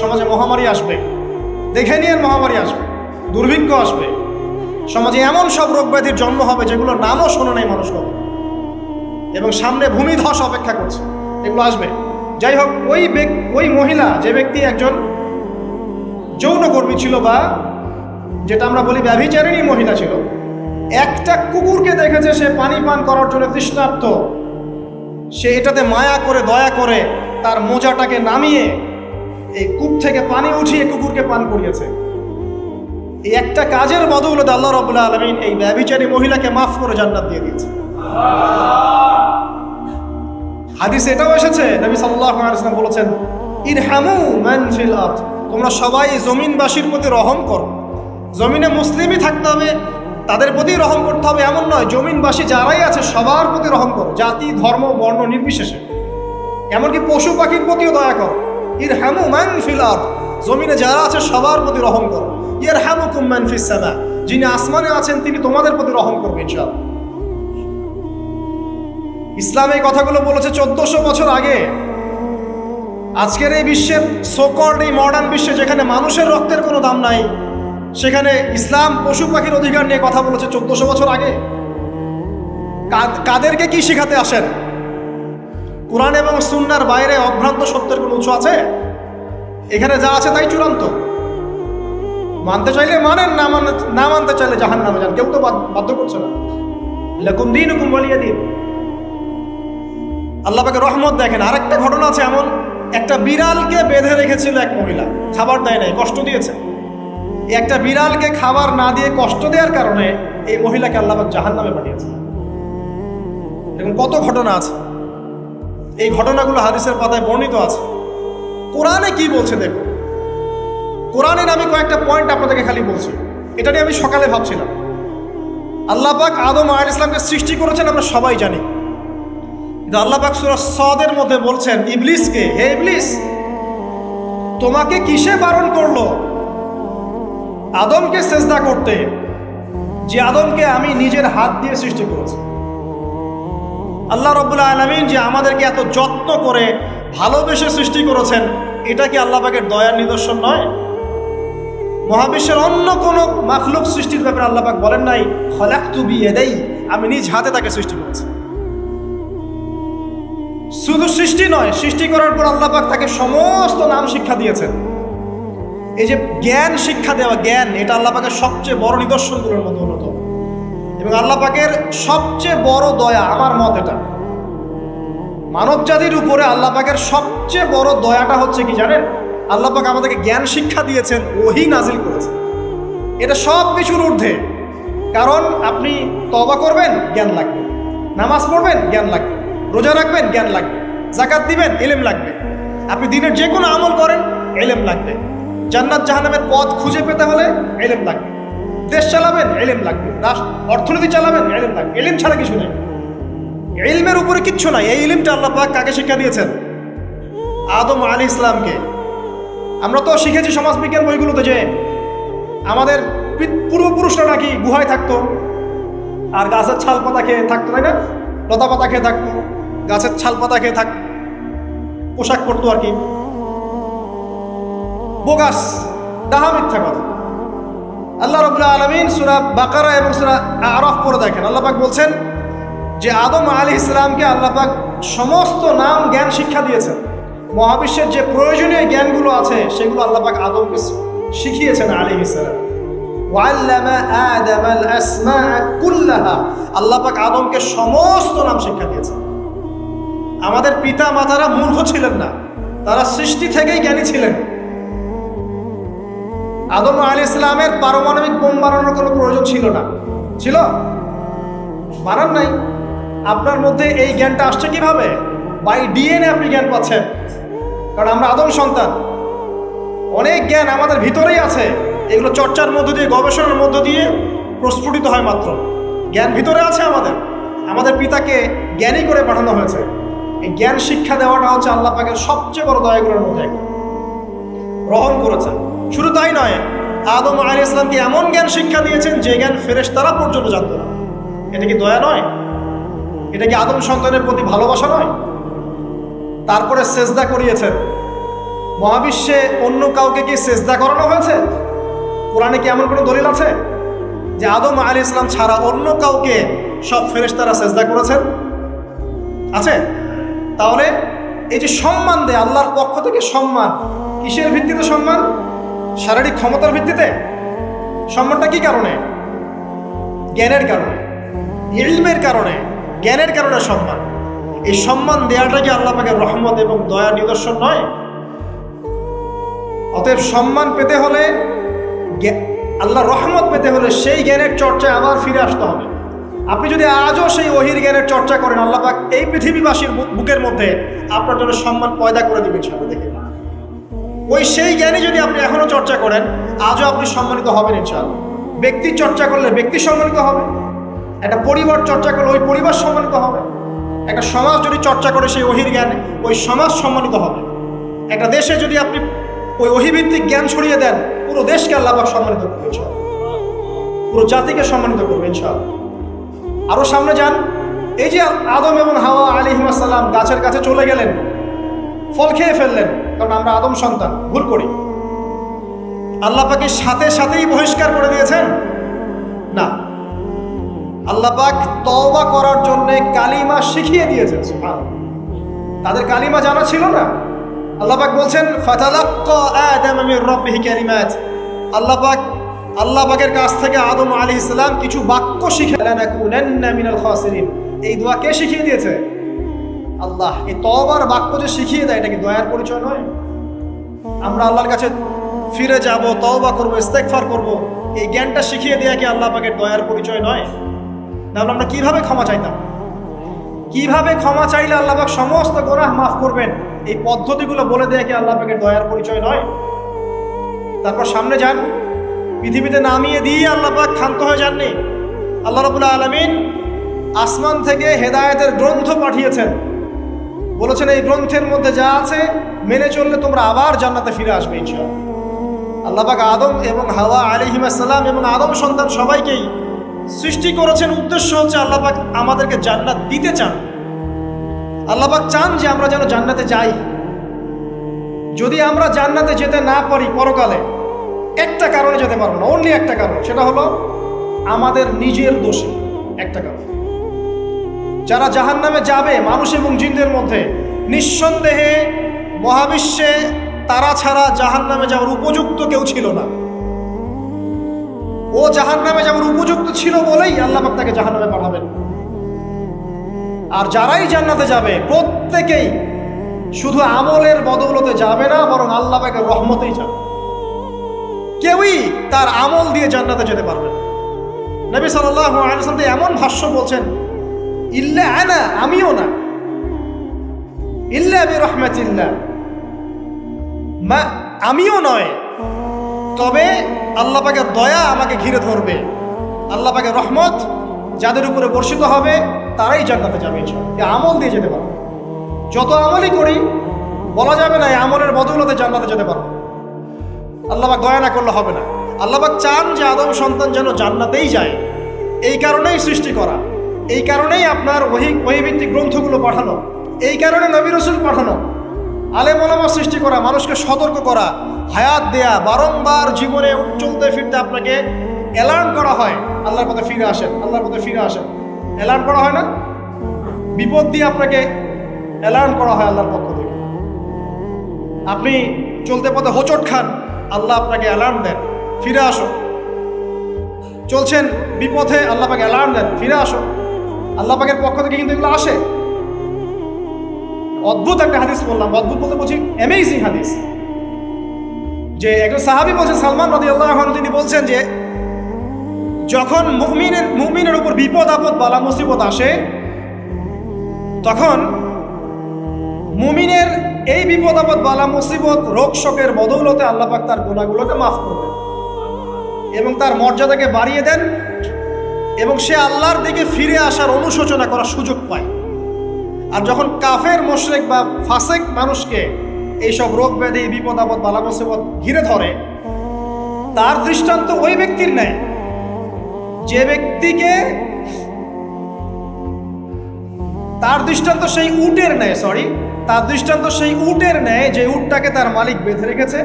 সমাজে মহামারী আসবে, দেখে নিয়ে মহামারী আসবে, দুর্ভিক্ষ আসবে, সমাজে এমন সব রোগ ব্যাধির জন্ম হবে যেগুলোর নামও শোনে নাই মানুষ কখনো, এবং সামনে ভূমিধস অপেক্ষা করছে, এগুলো আসবে। যাই হোক, ওই মহিলা, যে ব্যক্তি একজন যৌনকর্মী ছিল, বা যেটা আমরা বলি ব্যভিচারিণী মহিলা ছিল, একটা কুকুরকে দেখেছে সে পানি পান করার জন্য তৃষ্ণার্ত, সে এটাতে মায়া করে, দয়া করে তার মোজাটাকে নামিয়ে এই কূপ থেকে পানি উঠিয়ে কুকুরকে পান করিয়েছে। এই একটা কাজের বদৌলতে আল্লাহ রাব্বুল আলামিন এই ব্যভিচারী মহিলাকে মাফ করে জান্নাত দিয়ে দিয়েছে। হাদিসে এটাও এসেছে, নবী সাল্লাল্লাহু আলাইহি ওয়াসাল্লাম বলেছেন, ইরহামু মান ফিল আরদ, তোমরা সবাই জমিনবাসীর প্রতি রহম করো। জমিনে মুসলিমই থাকতে হবে, তাদের প্রতি রহম করতে হবে এমন নয়, জমিনবাসী যারাই আছে সবার প্রতি রহম করো, জাতি, ধর্ম, বর্ণ নির্বিশেষে। এমনকি পশু পাখির প্রতিও দয়া করো। ইরহামু মান ফিল আরদ, জমিনে যারা আছে সবার প্রতি রহম করো। ইয়ারহামুকুম মান ফিস সামা, যিনি আসমানে আছেন তিনি তোমাদের প্রতি রহম করবেন ইনশাআল্লাহ। ইসলাম এই কথাগুলো বলেছে 1400 বছর আগে। আজকের এই বিশ্বের সোকল্ড এই মডার্ন বিশ্বে যেখানে মানুষের রক্তের কোনো দাম নাই, সেখানে ইসলাম পশু পাখির অধিকার নিয়ে কথা বলেছে 1400 বছর আগে। কাদেরকে কি শিখাতে আসেন? কোরআন এবং সুন্নাহর বাইরে অভ্রান্ত সত্যের কোনো উৎস আছে? এখানে যা আছে তাই চূড়ান্ত। মানতে চাইলে মানেন, না মানতে চাইলে জাহান্নামে যান, কেউ তো বাধ্য করছে না। লাকুম দীনুকুম ওয়ালিয়া দীন। আল্লাহ পাকের রহমত দেখেন। আরেকটা ঘটনা আছে এমন, একটা বিড়ালকে বেঁধে রেখেছিল এক মহিলা, খাবার দেয় নাই, কষ্ট দিয়েছে। একটা বিড়ালকে খাবার না দিয়ে কষ্ট দেওয়ার কারণে এই মহিলাকে আল্লাহ পাক জাহান্নামে পাঠিয়েছে। এরকম কত ঘটনা আছে, এই ঘটনাগুলো হাদিসের পাতায় বর্ণিত আছে। কোরআনে কি বলছে দেখো। কোরআনের আমি কয়েকটা পয়েন্ট আপনাদেরকে খালি বলছি, এটা নিয়ে আমি সকালে ভাবছিলাম। আল্লাহ পাক আদম আলাইহিস সালামকে সৃষ্টি করেছেন আমরা সবাই জানি, কিন্তু আল্লাহ পাক সূরা সদের মধ্যে বলছেন ইবলিসকে, হে ইবলিস তোমাকে কিসে বারণ করলো আদমকে সেজদা করতে, যে আদমকে আমি নিজের হাত দিয়ে সৃষ্টি করেছি। আল্লাহ রাব্বুল আলামিন যে আমাদেরকে এত যত্ন করে ভালোবেসে সৃষ্টি করেছেন, এটা কি আল্লাহ পাকের দয়ার নিদর্শন নয়? মহাবিশ্বের অন্য কোনো মাখলুক সৃষ্টির ব্যাপারে আল্লাহ পাক বলেন নাই খলাকতু বিয়াদাই, আমি নিজ হাতে তাকে সৃষ্টি করেছি। শুধু সৃষ্টি নয়, সৃষ্টি করার পর আল্লাহ পাক তাকে সমস্ত নাম শিক্ষা দিয়েছেন। এই যে জ্ঞান শিক্ষা দেওয়া, জ্ঞান, এটা আল্লাহ পাকের সবচেয়ে বড় নিদর্শনগুলোর মধ্যে অন্যতম। এবং আল্লাহ পাকের সবচেয়ে বড় দয়া, আমার মত এটা, মানব জাতির উপরে আল্লাহ পাকের সবচেয়ে বড় দয়াটা হচ্ছে কি জানেন? আল্লাহ পাক আমাদেরকে জ্ঞান শিক্ষা দিয়েছেন, ওহী নাজিল করেছেন। এটা সব কিছুর ঊর্ধ্বে। কারণ আপনি তওবা করবেন, জ্ঞান লাগবে। নামাজ পড়বেন, জ্ঞান লাগবে। রোজা রাখবেন, জ্ঞান লাগবে। যাকাত দিবেন, ইলম লাগবে। আপনি দিনের যে কোনো আমল করেন, ইলম লাগবে। জান্নাত জাহান্নামের পথ খুঁজে পেতে হলে ইলম লাগবে। দেশ চালাবেন, ইলম লাগবে। অর্থনীতি চালাবেন, ইলম লাগবে। ইলম ছাড়া কিছু নেই, ইলমের উপরে কিচ্ছু নাই। এই ইলমটা আল্লাহ পাক কাকে শিক্ষা দিয়েছেন? আদম আলাইহিস সালামকে। আমরা তো শিখেছি সমাজবিজ্ঞান বইগুলোতে যে আমাদের পূর্বপুরুষরা নাকি গুহায় থাকতো আর গাছের ছাল পাতা খেয়ে থাকতো, তাই না? লতা পাতা খেয়ে থাকতো, গাছের ছাল পাতা খেয়ে থাকতো, পোশাক পরতো আর কি। বোগাস, ডাহা, মিথ্যা কথা। আল্লাহ রাব্বুল আলামিন সূরা বাকারা এবং সূরা আরাফ পড়ে দেখেন, আল্লাহ পাক বলছেন যে আদম আলাইহিস সালামকে আল্লাহ পাক সমস্ত নাম জ্ঞান শিক্ষা দিয়েছেন। মহাবিশ্বের যে প্রয়োজনীয় জ্ঞানগুলো আছে সেগুলো আল্লাহ পাক আদমকে শিখিয়েছেন আলাইহিস সালাম। ওয়াল্লামা আদামাল আসমাআ কুল্লাহা, আল্লাহ পাক আদমকে সমস্ত নাম শিক্ষা দিয়েছেন। আমাদের পিতা মাতারা মূর্খ ছিলেন না, তারা সৃষ্টি থেকেই জ্ঞানী ছিলেন। আদম আলাইহিস সালামের পারমাণবিক বোম বানানোর কোনো প্রয়োজন ছিল না, ছিল? বানান নাই। আপনার মধ্যে এই জ্ঞানটা আসছে কিভাবে? বাই ডিএনএ আপনি জ্ঞান পাচ্ছেন, কারণ আমরা আদম সন্তান। অনেক জ্ঞান আমাদের ভিতরেই আছে, এগুলো চর্চার মধ্য দিয়ে, গবেষণার মধ্য দিয়ে প্রস্ফুটিত হয় মাত্র। জ্ঞান ভিতরে আছে আমাদের, আমাদের পিতাকে জ্ঞানী করে পাঠানো হয়েছে। এই জ্ঞান শিক্ষা দেওয়াটা হচ্ছে আল্লাহ পাকের সবচেয়ে বড় দয়াগুলোর মধ্যে রহম করেছেন। শুধু তাই নয়, আদম আলাইহিস সালামকে এমন জ্ঞান শিক্ষা দিয়েছেন যে জ্ঞান ফেরেশতারা পর্যন্ত জানতো না। এটা কি দয়া নয়? এটা কি আদম সন্তানের প্রতি ভালোবাসা নয়? তারপরে সেজদা করিয়েছেন। মহাবিশ্বে অন্য কাউকে কি সেজদা করানো হয়েছে? কোরআনে কি এমন কোনো দলিল আছে যে আদম আলাইহিস সালাম ছাড়া অন্য কাউকে সব ফেরেশতারা সেজদা করেছেন? আছে? তাহলে এই যে সম্মান দেয় আল্লাহর পক্ষ থেকে, সম্মান কিসের ভিত্তিতে? সম্মান শারীরিক ক্ষমতার ভিত্তিতে? সম্মানটা কি কারণে? জ্ঞানের কারণে, ইলমের কারণে, জ্ঞানের কারণে সম্মান। এই সম্মান দেওয়াটা কি আল্লাহ পাকের রহমত এবং দয়ার নিদর্শন নয়? অতএব সম্মান পেতে হলে, আল্লাহর রহমত পেতে হলে সেই জ্ঞানের চর্চায় আবার ফিরে আসতে হবে। আপনি যদি আজও সেই ওহির জ্ঞানের চর্চা করেন, আল্লাহ পাক এই পৃথিবীবাসীর বুকের মধ্যে আপনার জন্য সম্মান পয়দা করে দিবেন ইনশাআল্লাহ। দেখে ওই সেই জ্ঞানী যদি আপনি এখনো চর্চা করেন, আজও আপনি সম্মানিত হবেন ইনশাআল্লাহ। ব্যক্তির চর্চা করলে ব্যক্তি সম্মানিত হবে, একটা পরিবার চর্চা করলে ওই পরিবার সম্মানিত হবে, একটা সমাজ যদি চর্চা করে সেই ওহির জ্ঞান, ওই সমাজ সম্মানিত হবে, একটা দেশে যদি আপনি ওই ওহীভিত্তিক জ্ঞান ছড়িয়ে দেন, পুরো দেশকে আল্লাহ পাক সম্মানিত করবে ইনশাআল্লাহ, পুরো জাতিকে সম্মানিত করবে ইনশাআল্লাহ। আরো সামনে যান, এই যে আদম এবং হাওয়া আলাইহিস সালাম গাছের কাছে চলে গেলেন, ফল খেয়ে ফেললেন, কারণ আমরা আদম সন্তান, ভুল করি। আল্লাহ পাক সাথে সাথেই বহিষ্কার করে দিয়েছেন? না, আল্লাহ পাক তওবা করার জন্য কালিমা শিখিয়ে দিয়েছেন। সুবহানাল্লাহ, তাদের কালিমা জানা ছিল না। আল্লাহ পাক বলছেন ফাতালাক্কা আদম মির রাব্বিহি কালিমাত, আল্লাহ পাকের কাছ থেকে আদম আলাইহিস সালাম কিছু বাক্য শিখে লানাকুনান্না মিনাল খাসিরিন। এই দোয়া কে শিখিয়ে দিয়েছে? আল্লাহ। এই তওবার বাক্য যে শিখিয়ে দেয়, এটা কি দয়ার পরিচয় নয়? আমরা আল্লাহর কাছে ফিরে যাব, তওবা করব, ইস্তেগফার করব, এই জ্ঞানটা শিখিয়ে দেয়া কি আল্লাহ পাকের দয়ার পরিচয় নয়? তাহলে আমরা কিভাবে ক্ষমা চাইতাম? কিভাবে ক্ষমা চাইলে আল্লাহ পাক সমস্ত গুনাহ মাফ করবেন, এই পদ্ধতিগুলো বলে দেয়া কি আল্লাহ পাকের দয়ার পরিচয় নয়? তারপর সামনে যান, পৃথিবীতে নামিয়ে দিয়ে আল্লাহ পাক ক্ষান্ত হয়ে যাননি। আল্লাহ রাব্বুল আলামিন আসমান থেকে হেদায়েতের গ্রন্থ পাঠিয়েছেন, বলেছেন এই গ্রন্থের মধ্যে যা আছে মেনে চললে তোমরা আবার জান্নাতে ফিরে আসবে ইনশাআল্লাহ। আল্লাহ পাক আদম এবং হাওয়া আলাইহিস সালাম এবং আদম সন্তান সবাইকেই সৃষ্টি করেছেন, উদ্দেশ্য হচ্ছে আল্লাহ পাক আমাদেরকে জান্নাত দিতে চান। আল্লাহ পাক চান যে আমরা যেন জান্নাতে যাই। যদি আমরা জান্নাতে যেতে না পারি পরকালে, একটা কারণে যেতে পারবো না, অনলি একটা কারণ, সেটা হলো আমাদের নিজের দোষে। একটা কারণ, যারা জাহান্নামে যাবে মানুষ এবং জিনদের মধ্যে, নিঃসন্দেহে মহাবিশ্বে তারা ছাড়া জাহান্নামে যাওয়ার উপযুক্ত কেউ ছিল না। ও জাহান্নামে যাওয়ার উপযুক্ত ছিল বলেই আল্লাহ পাক তাকে জাহান্নামে পাঠাবেন। আর যারাই জান্নাতে যাবে প্রত্যেকেই শুধু আমলের বদৌলতে যাবে না, বরং আল্লাহ পাকের রহমতেই যাবে। কেউই তার আমল দিয়ে জান্নাতে যেতে পারবে না। নবী সাল্লাল্লাহু আলাইহি ওয়াসাল্লাম এমন ভাষ্য বলছেন, ইল্লা আনা, আমিও না, ইল্লা বিরহমাতিল্লাহ, আমিও নয়, তবে আল্লাহ পাকের দয়া আমাকে ঘিরে ধরবে। আল্লাহ পাকের রহমত যাদের উপরে বর্ষিত হবে তারাই জান্নাতে যাবে ইনশাআল্লাহ। আমল দিয়ে যেতে পারবে। যত আমলই করি বলা যাবে না এই আমলের বদৌলতে জান্নাতে যেতে পারবে। আল্লাহ পাক দয়া না করলে হবে না। আল্লাহ পাক চান যে আদম সন্তান যেন জান্নাতেই যায়। এই কারণেই সৃষ্টি করা, এই কারণেই আপনার ওহীভিত্তিক গ্রন্থগুলো পাঠানো, এই কারণে নবী রাসূল পাঠানো, আলেম ওলামা সৃষ্টি করা, মানুষকে সতর্ক করা, হায়াত দেয়া, বারংবার জীবনে চলতে ফিরতে আপনাকে অ্যালার্ম করা হয়, আল্লাহর পথে ফিরে আসেন, আল্লাহর পথে ফিরে আসেন। অ্যালার্ম করা হয় না? বিপদ দিয়ে আপনাকে অ্যালার্ম করা হয় আল্লাহর পক্ষ থেকে। আপনি চলতে পথে হোঁচট খান, আল্লাহ আপনাকে অ্যালার্ম দেন, ফিরে আসো। চলছেন বিপথে, আল্লাহ পাকে অ্যালার্ম দেন, ফিরে আসো। আল্লাহ পাকের পক্ষ থেকে কিন্তু এগুলো আসে। অদ্ভুত একটা হাদিস বললাম, অদ্ভুত বলতে বলছি অ্যামেজিং হাদিস, যে একজন সাহাবী বলছেন, সালমান রাদিয়াল্লাহু আনহু, তিনি বলছেন যে যখন মুমিনের উপর বিপদ আপদ বালা মুসিবত আসে, তখন মুমিনের এই বিপদ আপদ বালা মুসিবত রোগ শোকের বদৌলতে আল্লাহ পাক তার গুনাহগুলোকে মাফ করবেন এবং তার মর্যাদাকে বাড়িয়ে দেন, এবং সে আল্লাহর দিকে ফিরে আসার অনুশোচনা করার সুযোগ পায়। আর যখন কাফের মুশরিক বা ফাসিক মানুষকে এইসব রোগ ব্যাধি বিপদ আপদ বালা মুসিবত ঘিরে ধরে, তার দৃষ্টান্ত ওই ব্যক্তির ন্যায় যে ব্যক্তিকে, তার দৃষ্টান্ত সেই উটের ন্যায়, তার দৃষ্টান্ত সেই উটের ন্যায় যে উটটাকে তার মালিক বেঁধে রেখেছে,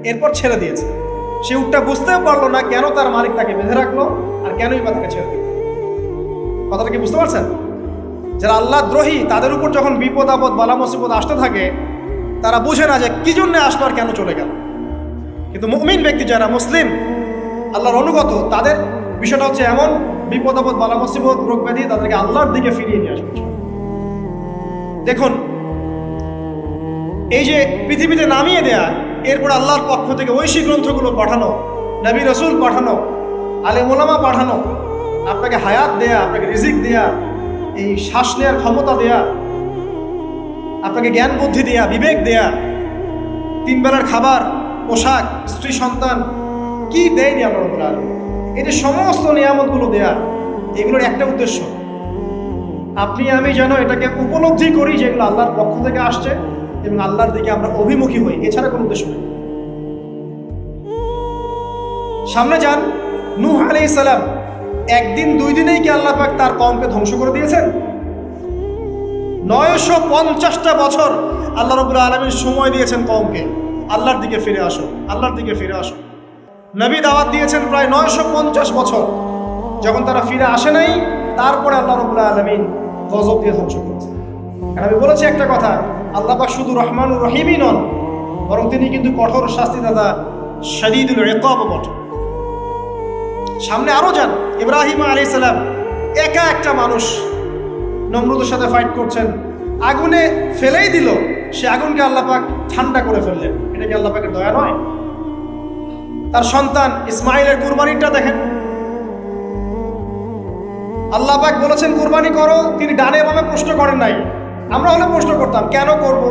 এরপর ছেড়ে দিয়েছে। সে উটটা বুঝতেও পারলো না কেন তার মালিক তাকে বেঁধে রাখলো আর কেনই বা তাকে ছেড়ে দিল। কথাটা কি বুঝতে পারছেন? যারা আল্লাহ দ্রোহী, তাদের উপর যখন বিপদ আপদ বালা মুসিবত আসতে থাকে, তারা বুঝে না যে কি জন্য আসলো আর কেন চলে গেল। কিন্তু মুমিন ব্যক্তি যারা মুসলিম, আল্লাহর অনুগত, তাদের বিষয়টা হচ্ছে এমন, বিপদ আপদ বালা মুসিবত রোগ ব্যাধি তাদেরকে আল্লাহর দিকে ফিরিয়ে নিয়ে আসবে। দেখুন, এই যে পৃথিবীতে নামিয়ে দেয়া, এরপর আল্লাহর পক্ষ থেকে ঐশী গ্রন্থগুলো পাঠানো, নবী রাসূল পাঠানো, আলেম ওলামা পাঠানো, আপনাকে হায়াত দেয়া, আপনাকে রিজিক দেয়া, এই শ্বাস নেওয়ার ক্ষমতা দেয়া, আপনাকে জ্ঞান বুদ্ধি দেয়া, বিবেক দেয়া, 3 বেলার খাবার, পোশাক, স্ত্রী সন্তান, কি দেয়নি আমরা রব্বুল আলামিন। এই যে সমস্ত নিয়ামতগুলো দেয়া, এগুলোর একটা উদ্দেশ্য, আপনি আমি যেন এটাকে উপলব্ধি করি যেগুলো আল্লাহর পক্ষ থেকে আসছে, এবং আল্লাহর দিকে আমরা অভিমুখী হই, এছাড়া কোনো উদ্দেশ্য নেই। সামনে যান, নূহ আলাইহিস সালাম একদিন দুই দিনেই কি আল্লাহ পাক তার কওমকে ধ্বংস করে দিয়েছেন? 950টা বছর আল্লাহ রাব্বুল আলামিন সময় দিয়েছেন কওমকে, আল্লাহর দিকে ফিরে আসো, আল্লাহর দিকে ফিরে আসো। নবী দাওয়াত দিয়েছেন প্রায় 950 বছর, যখন তারা ফিরে আসে নাই, তারপরে আল্লাহ রাব্বুল আলামিন গজব দিয়ে ধ্বংস করেছেন। আর আমি বলেছি একটা কথা, আল্লাহ পাক শুধু রহমানুর রহিমই নন, বরং তিনি কিন্তু কঠোর শাস্তিদাতা, শাদীদুল ইকাব বটে। সামনে আরো যান, ইব্রাহিম আলাইহিস সালাম একা একটা মানুষ নমরুদের সাথে ফাইট করছেন, আগুনে ফেলেই দিল, সে আগুনকে আল্লাহ পাক ঠান্ডা করে ফেললেন। এটা কি আল্লাহ পাকের দয়া নয়? তার সন্তান ইসমাইলের কুরবানিটা দেখেন, আল্লাহ পাক বলেছেন কুরবানি করো, তিনি ডানে বামে প্রশ্ন করেন নাই। আমরা হলে প্রশ্ন করতাম, কেন করব?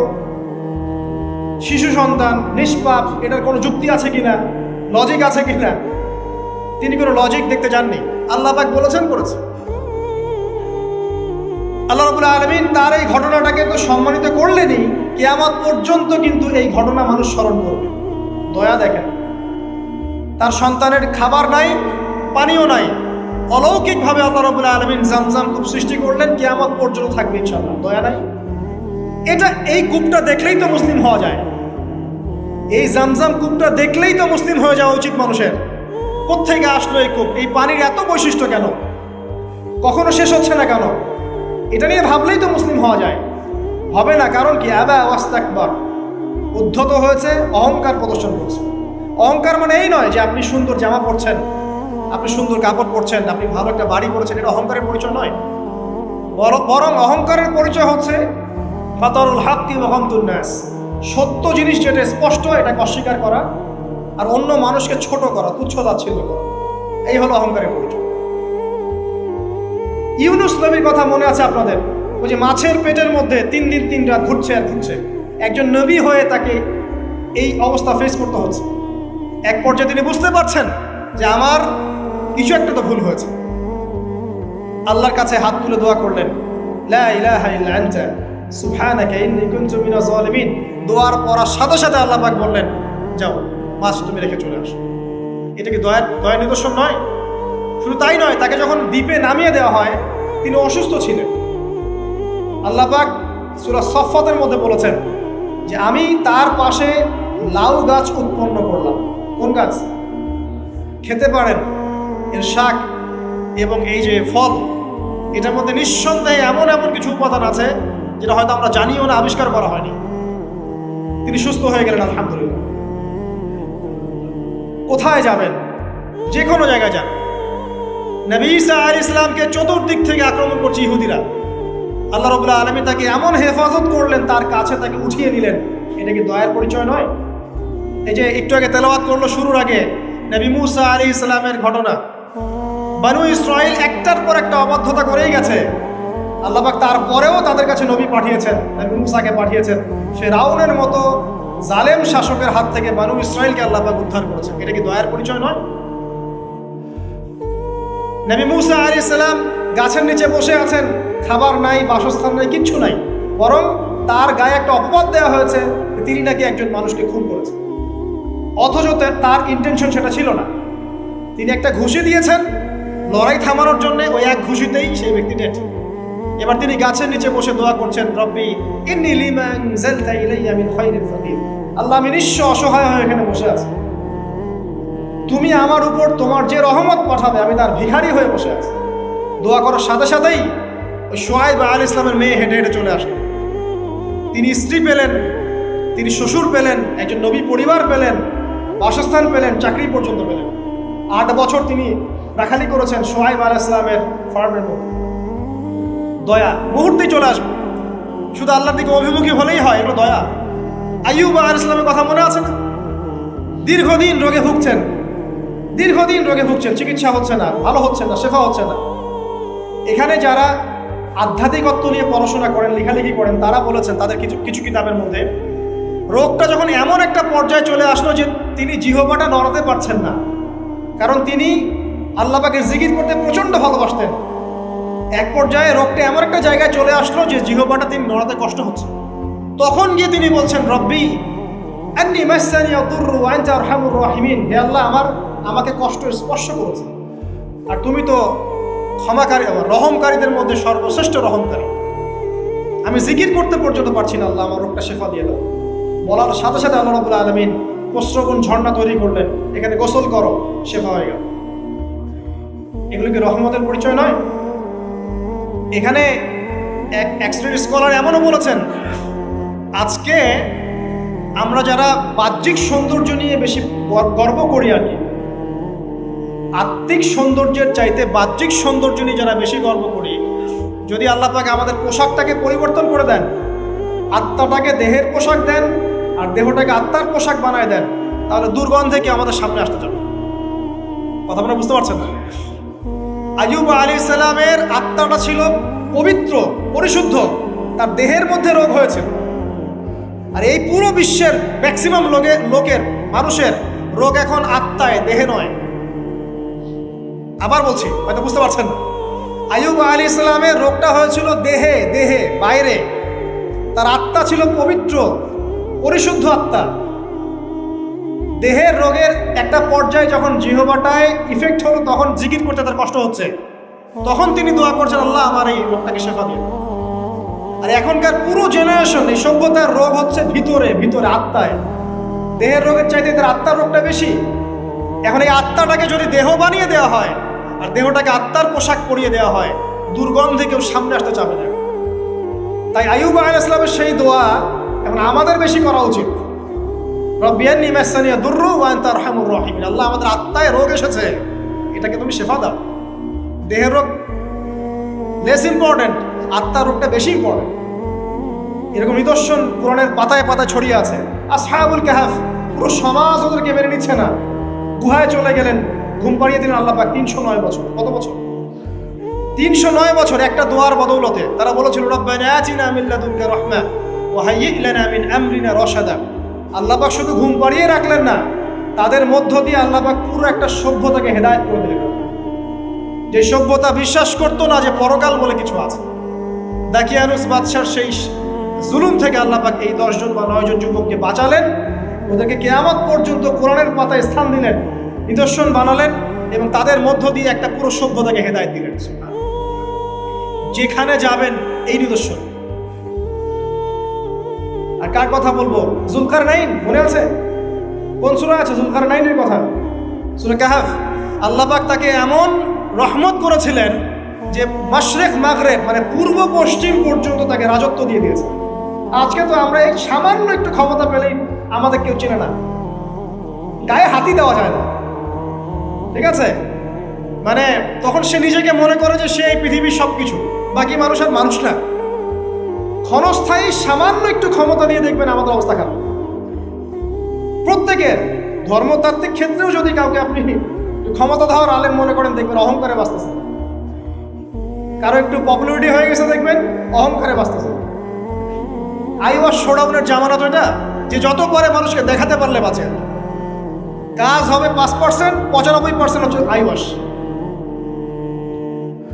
শিশু সন্তান, নিষ্পাপ, এটার কোনো যুক্তি আছে কিনা, লজিক আছে কিনা? তিনি কোনো লজিক দেখতে যাননি, আল্লাহ পাক বলেছেন করেছে। আল্লাহ রাব্বুল আলামিন তার এই ঘটনাটাকে তো সম্মানিত করলেনই, কিয়ামত পর্যন্ত কিন্তু এই ঘটনা মানুষ স্মরণ করবে। দয়া দেখেন, তার সন্তানের খাবার নাই, পানিও নাই, অলৌকিকভাবে আল্লাহ রাব্বুল আলামিন জামজাম কূপ সৃষ্টি করলেন, কিয়ামত পর্যন্ত থাকবে ইনশাআল্লাহ। দয়া নাই? এটা, এই কূপটা দেখলেই তো মুসলিম হওয়া যায়, এই জামজাম কূপটা দেখলেই তো মুসলিম হয়ে যাওয়া উচিত মানুষের। কোত্থেকে আসলো এই কূপ? এই পানির এত বৈশিষ্ট্য কেন? কখনো শেষ হচ্ছে না কেন? এটা নিয়ে ভাবলেই তো মুসলিম হওয়া যায়। হবে না, কারণ কি? আবা ওয়াস্তাকবার, উদ্ধত হয়েছে, অহংকার প্রদর্শন করছে। অহংকার মানে এই নয় যে আপনি সুন্দর জামা পরছেন, আপনি সুন্দর কাপড় পরছেন, আপনি ভালো একটা বাড়ি করেছেন, এটা অহংকারের পরিচয় নয়। বরং অহংকারের পরিচয় হচ্ছে ফাতারুল হাক্কি ওয়া গামতুন নাস, সত্য জিনিস যেটা স্পষ্ট এটাকে অস্বীকার করা, আর অন্য মানুষকে ছোট করা, তুচ্ছ তাচ্ছিল্য করা, এই হলো অহংকারের পরিচয়। ইউনুস নবীর কথা মনে আছে আপনাদের? ওই যে মাছের পেটের মধ্যে 3 দিন 3 রাত ঘুরছে আর ঘুরছে, একজন নবী হয়ে তাকে এই অবস্থা ফেস করতে হচ্ছে। এক পর্যায়ে তিনি বুঝতে পারছেন যে আমার কিছু একটা তো ভুল হয়েছে। আল্লাহর কাছে হাত তুলে দোয়া করলেন, লা ইলাহা ইল্লা আনতা সুবহানাকা ইন্নী কুনতু মিনাজ জালিমিন। দোয়ার পড়ার সাথে সাথে আল্লাহ পাক বললেন, যাও মাছ তুমি রেখে চলে আসো। এটা কি দয়ার নিদর্শন নয়? শুধু তাই নয়, তাকে যখন দ্বীপে নামিয়ে দেওয়া হয়, তিনি অসুস্থ ছিলেন। আল্লাহ পাক সূরা সফফাতের মধ্যে বলেছেন যে আমি তার পাশে লাউ গাছ উৎপন্ন করলাম। কোন গাছ? খেতে পারেন, এর শাক এবং এই যে ফল, এটার মধ্যে নিঃসন্দেহে এমন এমন কিছু উপাদান আছে যেটা হয়তো আমরা জানিও না, আবিষ্কার করা হয়নি। তিনি সুস্থ হয়ে গেলেন, আলহামদুলিল্লাহ। কোথায় যাবেন? যে কোনো জায়গায় যান। নবী ঈসা আলাইহিস সালামকে চতুর্দিক থেকে আক্রমণ করছে ইহুদিরা। আল্লাহ রাব্বুল আলামিন তাকে এমন হেফাজত করলেন, তার কাছে তাকে উঠিয়ে নিলেন। এটা কি দয়ার পরিচয় নয়? এই যে একটু আগে তেলাওয়াত করলো শুরুর আগে নবী মূসা আলাইহিস সালামের ঘটনা। বনু ইসরাইল একটার পর একটা অবাধ্যতা করেই গেছে। আল্লাহ পাক তারপরেও তাদের কাছে নবী পাঠিয়েছেন, নবী মূসাকে পাঠিয়েছেন। ফিরআউনের মতো জালেম শাসকের হাত থেকে বনু ইসরাইলকে আল্লাহ পাক উদ্ধার করেছেন। এটা কি দয়ার পরিচয় নয়? নবী মূসা আলাইহিস সালাম গাছের নিচে বসে আছেন, খাবার নাই, বাসস্থান নাই, কিচ্ছু নাই, বরং তার গায়ে একটা অপবাদ দেওয়া হয়েছে তিনি নাকি একজন মানুষকে খুন করেছেন। অথচ তার ইন্টেনশন সেটা ছিল না। তিনি একটা ঘুষি দিয়েছেন লড়াই থামানোর জন্য, ওই এক ঘুষিতেই সেই ব্যক্তি ডেড। এবার তিনি গাছের নিচে বসে দোয়া করছেন, রব্বি ইন্নী লিমা আনজালতা ইলাইয়া মিন খায়রিন ফাকির। আল্লাহ, আমি নিঃস্ব অসহায় হয়ে এখানে বসে আছি, তুমি আমার উপর তোমার যে রহমত পাঠাবে আমি তার ভিখারি হয়ে বসে আছি। দোয়া করার সাথে সাথেই ওই শুআয়ব আলাইহিস সালামের মেয়ে হেঁটে হেঁটে চলে আসলো। তিনি স্ত্রী পেলেন, তিনি শ্বশুর পেলেন, একজন নবী পরিবার পেলেন, বাসস্থান পেলেন, চাকরি পর্যন্ত পেলেন। 8 বছর তিনি রাখালি করেছেন শুআয়ব আলাইহিস সালামের ফার্মের মধ্যে। দয়া মুহূর্তেই চলে আসবে, শুধু আল্লাহর দিকে অভিমুখী হলেই হয়, এগুলো দয়া। আইয়ুব আলাইহিস সালামের কথা মনে আছে না? দীর্ঘদিন রোগে ভুগছেন, চিকিৎসা হচ্ছে না, ভালো হচ্ছে না, শেফা হচ্ছে না। এখানে যারা আধ্যাত্মিকত্ব নিয়ে পড়াশোনা করেন, লেখালেখি করেন, তারা বলেছেন তাদের কিছু কিতাবের মধ্যে, রোগটা যখন এমন একটা পর্যায়ে চলে আসলো যে তিনি জিহ্বাটা নড়াতে পারছেন না, কারণ তিনি আল্লাহ পাকের জিকির করতে প্রচণ্ড ভালোবাসতেন। এক পর্যায়ে রোগটা এমন একটা জায়গায় চলে আসলো যে জিহ্বাটা তিনি নড়াতে কষ্ট হচ্ছে। তখন গিয়ে তিনি বলছেন রব্বি আন্নী মাসসানি আদ-দুররু ওয়া আনতা আরহামুর রাহিমিন, হে আল্লাহ আমাকে কষ্ট স্পর্শ করেছে, আর তুমি তো ক্ষমাকারী, রহমকারীদের মধ্যে সর্বশ্রেষ্ঠ রহমকারী। আমি জিকির করতে পর্যন্ত পারছি না, আল্লাহ আমার রোগটা শেফা দিয়ে দাও। বলার সাথে সাথে আল্লাহ রাব্বুল আলামিন প্রস্রবণ ঝর্ণা তৈরি করলেন, এখানে গোসল করো, শেফা হয়ে গেল। এগুলো কি রহমতের পরিচয় নয়? এখানে এক শ্রেণীর স্কলার এমনও বলেছেন, আজকে আমরা যারা বাহ্যিক সৌন্দর্য নিয়ে বেশি গর্ব করি আর কি, আত্মিক সৌন্দর্যের চাইতে বাহ্যিক সৌন্দর্য নিয়ে যারা বেশি গর্ব করি, যদি আল্লাহ পাক আমাদের পোশাকটাকে পরিবর্তন করে দেন, আত্মাটাকে দেহের পোশাক দেন আর দেহটাকে আত্মার পোশাক বানায় দেন, তাহলে দুর্গন্ধে কি আমাদের সামনে আসতে যাবে? কথা আপনারা বুঝতে পারছেন না? আইয়ুব আলাইহিস সালামের আত্মাটা ছিল পবিত্র, পরিশুদ্ধ, তার দেহের মধ্যে রোগ হয়েছিল। আর এই পুরো বিশ্বের ম্যাক্সিমাম লোকের মানুষের রোগ এখন আত্মায়, দেহে নয়। আবার বলছি, হয়তো বুঝতে পারছেন না। আইয়ুব আলাইহিস সালামের রোগটা হয়েছিল দেহে, বাইরে। তার আত্মা ছিল পবিত্র, পরিশুদ্ধ আত্মা। দেহের রোগের একটা পর্যায়ে যখন জিহ্বাটায় ইফেক্ট হলো, তখন জিকির করতে তার কষ্ট হচ্ছে, তখন তিনি দোয়া করছেন, আল্লাহ আমার এই রোগটাকে শেফা দিন। আর এখনকার পুরো জেনারেশন এই সভ্যতার রোগ হচ্ছে ভিতরে, আত্মায়। দেহের রোগের চাইতে তার আত্মার রোগটা বেশি। এখন এই আত্মাটাকে যদি দেহ বানিয়ে দেওয়া হয় আর দেহটাকে আত্মার পোশাক পরিয়ে দেওয়া হয়, দুর্গন্ধে কেউ সামনে আসতে চাবে না। তাই আইয়ুব আলাইহিস সালামের সেই দোয়া এখন আমাদের বেশি করা উচিত। রব্বি আন্নী মাসসানি আদ-দুররু ওয়া আনতা আরহামুর রাহিমিন, আল্লাহ আমাদের আত্মায় রোগ এসেছে, এটাকে তুমি শেফা দাও। দেহের রোগ লেস ইম্পর্টেন্ট, আত্মার রোগটা বেশি ইম্পর্টেন্ট। এরকম নিদর্শন কোরআনের পাতায় পাতায় ছড়িয়ে আছে। আসহাবুল কাহফ, পুরো সমাজ ওদেরকে মেনে নিচ্ছে না, গুহায় চলে গেলেন, ঘুম পাড়িয়ে দিলেন আল্লাহ পাক। 309 বছর, কত বছর? 309 বছর একটা দোয়ার বদৌলতে। তারা বলেছিল রব্বানা আতিনা মিন লাদুনকা রাহমা ওয়া হাইয়্ লানা মিন আমরিনা রাশাদা। আল্লাহ পাক শুধু ঘুম পাড়িয়ে রাখলেন না, তাদের মধ্য দিয়ে আল্লাহ পাক পুরো একটা সভ্যতাকে হেদায়েত করে দিলেন। যে সভ্যতা বিশ্বাস করতো না যে পরকাল বলে কিছু আছে, দাকিয়ানুস বাদশার সেই জুলুম থেকে আল্লাহ পাক এই 10 জন বা 9 জন যুবককে বাঁচালেন, ওদেরকে কিয়ামত পর্যন্ত কোরআনের পাতায় স্থান দিলেন, নিদর্শন বানালেন, এবং তাদের মধ্য দিয়ে একটা পুরো সভ্যতাকে হেদায়েত দিলেন। যেখানে যাবেন এই নিদর্শন। আর কার কথা বলবো? যুলকারনাইন, মনে আছে? কোন সূরা আছে যুলকারনাইনের কথা? সূরা কাহফ। আল্লাহ পাক তাকে এমন রহমত করেছিলেন যে মাশরিক মাগরিব মানে পূর্ব পশ্চিম পর্যন্ত তাকে রাজত্ব দিয়ে দিয়েছে। আজকে তো আমরা এই সামান্য একটু ক্ষমতা পেলেই আমাদের কেউ চেনে না, গায়ে হাতি দেওয়া যায় না, ঠিক আছে? মানে তখন সে নিজেকে মনে করে যে সে এই পৃথিবীর সবকিছু, বাকি মানুষ আর মানুষ না। ক্ষণস্থায়ী সামান্য একটু ক্ষমতা দিয়ে দেখবেন আমাদের অবস্থা খারাপ। প্রত্যেকের ধর্মতাত্ত্বিক ক্ষেত্রেও যদি কাউকে আপনি ক্ষমতা ধাওয়ার আলেম মনে করেন, দেখবেন অহংকারে বাঁচতেছে। কারো একটু পপুলারিটি হয়ে গেছে, দেখবেন অহংকারে বাঁচতেছে। আইওয়াশ শোডাউনের জামানা তো এটা, যে যত পারে মানুষকে দেখাতে পারলে বাঁচে। কাজ হবে 5%, 95% হচ্ছে আইওয়াশ।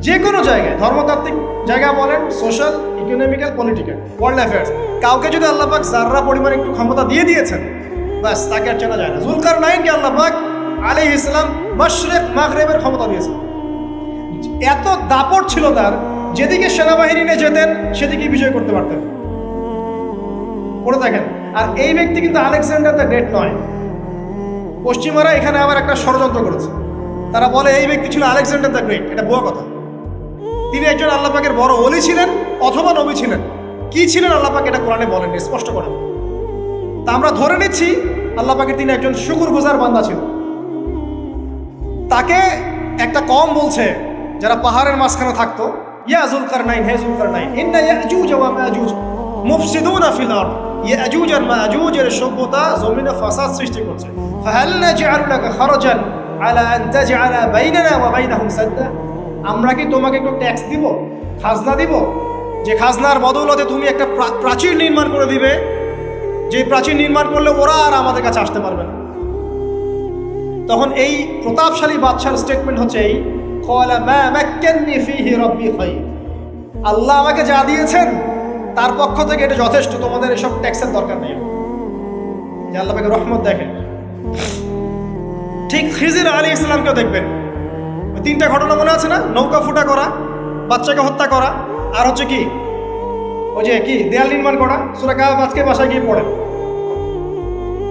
যে কোনো জায়গায়, ধর্মতাত্ত্বিক জায়গা বলেন, social, economical, political, world affairs, কাউকে যদি আল্লাহ পাক যাররা পরিমাণ একটু ক্ষমতা দিয়ে দিয়েছেন, ব্যাস তাকে আর চেনা যায় না। যুলকারনাইনকে আল্লাহ পাক আলাইহিস সালাম মাশরিক মাগরিবের ক্ষমতা দিয়েছেন। এত দাপট ছিল তার, যেদিকে সেনাবাহিনী নিয়ে যেতেন সেদিকে বিজয় করতে পারতেন। পড়ে দেখেন। আর এই ব্যক্তি কিন্তু আলেকজান্ডার দ্য গ্রেট নয়। পশ্চিমারা এখানে আবার একটা ষড়যন্ত্র করেছে। তারা বলে এই ব্যক্তি ছিল আলেকজান্ডার দ্য গ্রেট। এটা ভুয়া কথা। তিনি একজন আল্লাহ পাকের বড় ওলি ছিলেন অথবা নবী ছিলেন। কি ছিলেন আল্লাহ পাক এটা কোরআনে বলেননি, স্পষ্ট করেন। তা আমরা ধরে নিচ্ছি আল্লাহ পাকের তিনি একজন শুকরগুজার বান্দা ছিল। তাকে একটা কওম বলছে যারা পাহাড়ের মাঝখানে থাকতো, ইয়া যুলকারনাইন, হে যুলকারনাইন, ইন্না ইয়াজুজ ওয়া মাজুজ মুফসিদুনা ফিল আরদ। ইয়াজুজ আর মাজুজের সভ্যতা জমিনে ফাসাদ সৃষ্টি করছে। ফাহাল নাজআলু লাকা খারাজান আলা আন তাজআলা বাইনানা ওয়া বাইনাহুম সাদ্দা। আমরা কি তোমাকে একটু ট্যাক্স দিব, খাজনা দিব, যে খাজনার বদৌলতে তুমি একটা প্রাচীর নির্মাণ করে দিবে, যে প্রাচীর নির্মাণ করলে ওরা আর আমাদের কাছে আসতে পারবে না। তখন এই প্রতাপশালী বাদশার স্টেটমেন্ট হচ্ছে এই, ক্বালা মা মাক্কান্নী ফীহি রাব্বী খায়র। আল্লাহ আমাকে যা দিয়েছেন তার পক্ষ থেকে এটা যথেষ্ট, তোমাদের এসব ট্যাক্সের দরকার নেই, যে আল্লাহ পাকের রহমত দেখেন। ঠিক খিজির আলাইহিস সালামকেও দেখবেন, ওই 3টা ঘটনা মনে আছে না? নৌকা ফুটা করা, বাচ্চাকে হত্যা করা, আর হচ্ছে কি ওই যে কি দেয়াল নির্মাণ করা। সূরা কাহফ আজকে বাসায় গিয়ে পড়েন।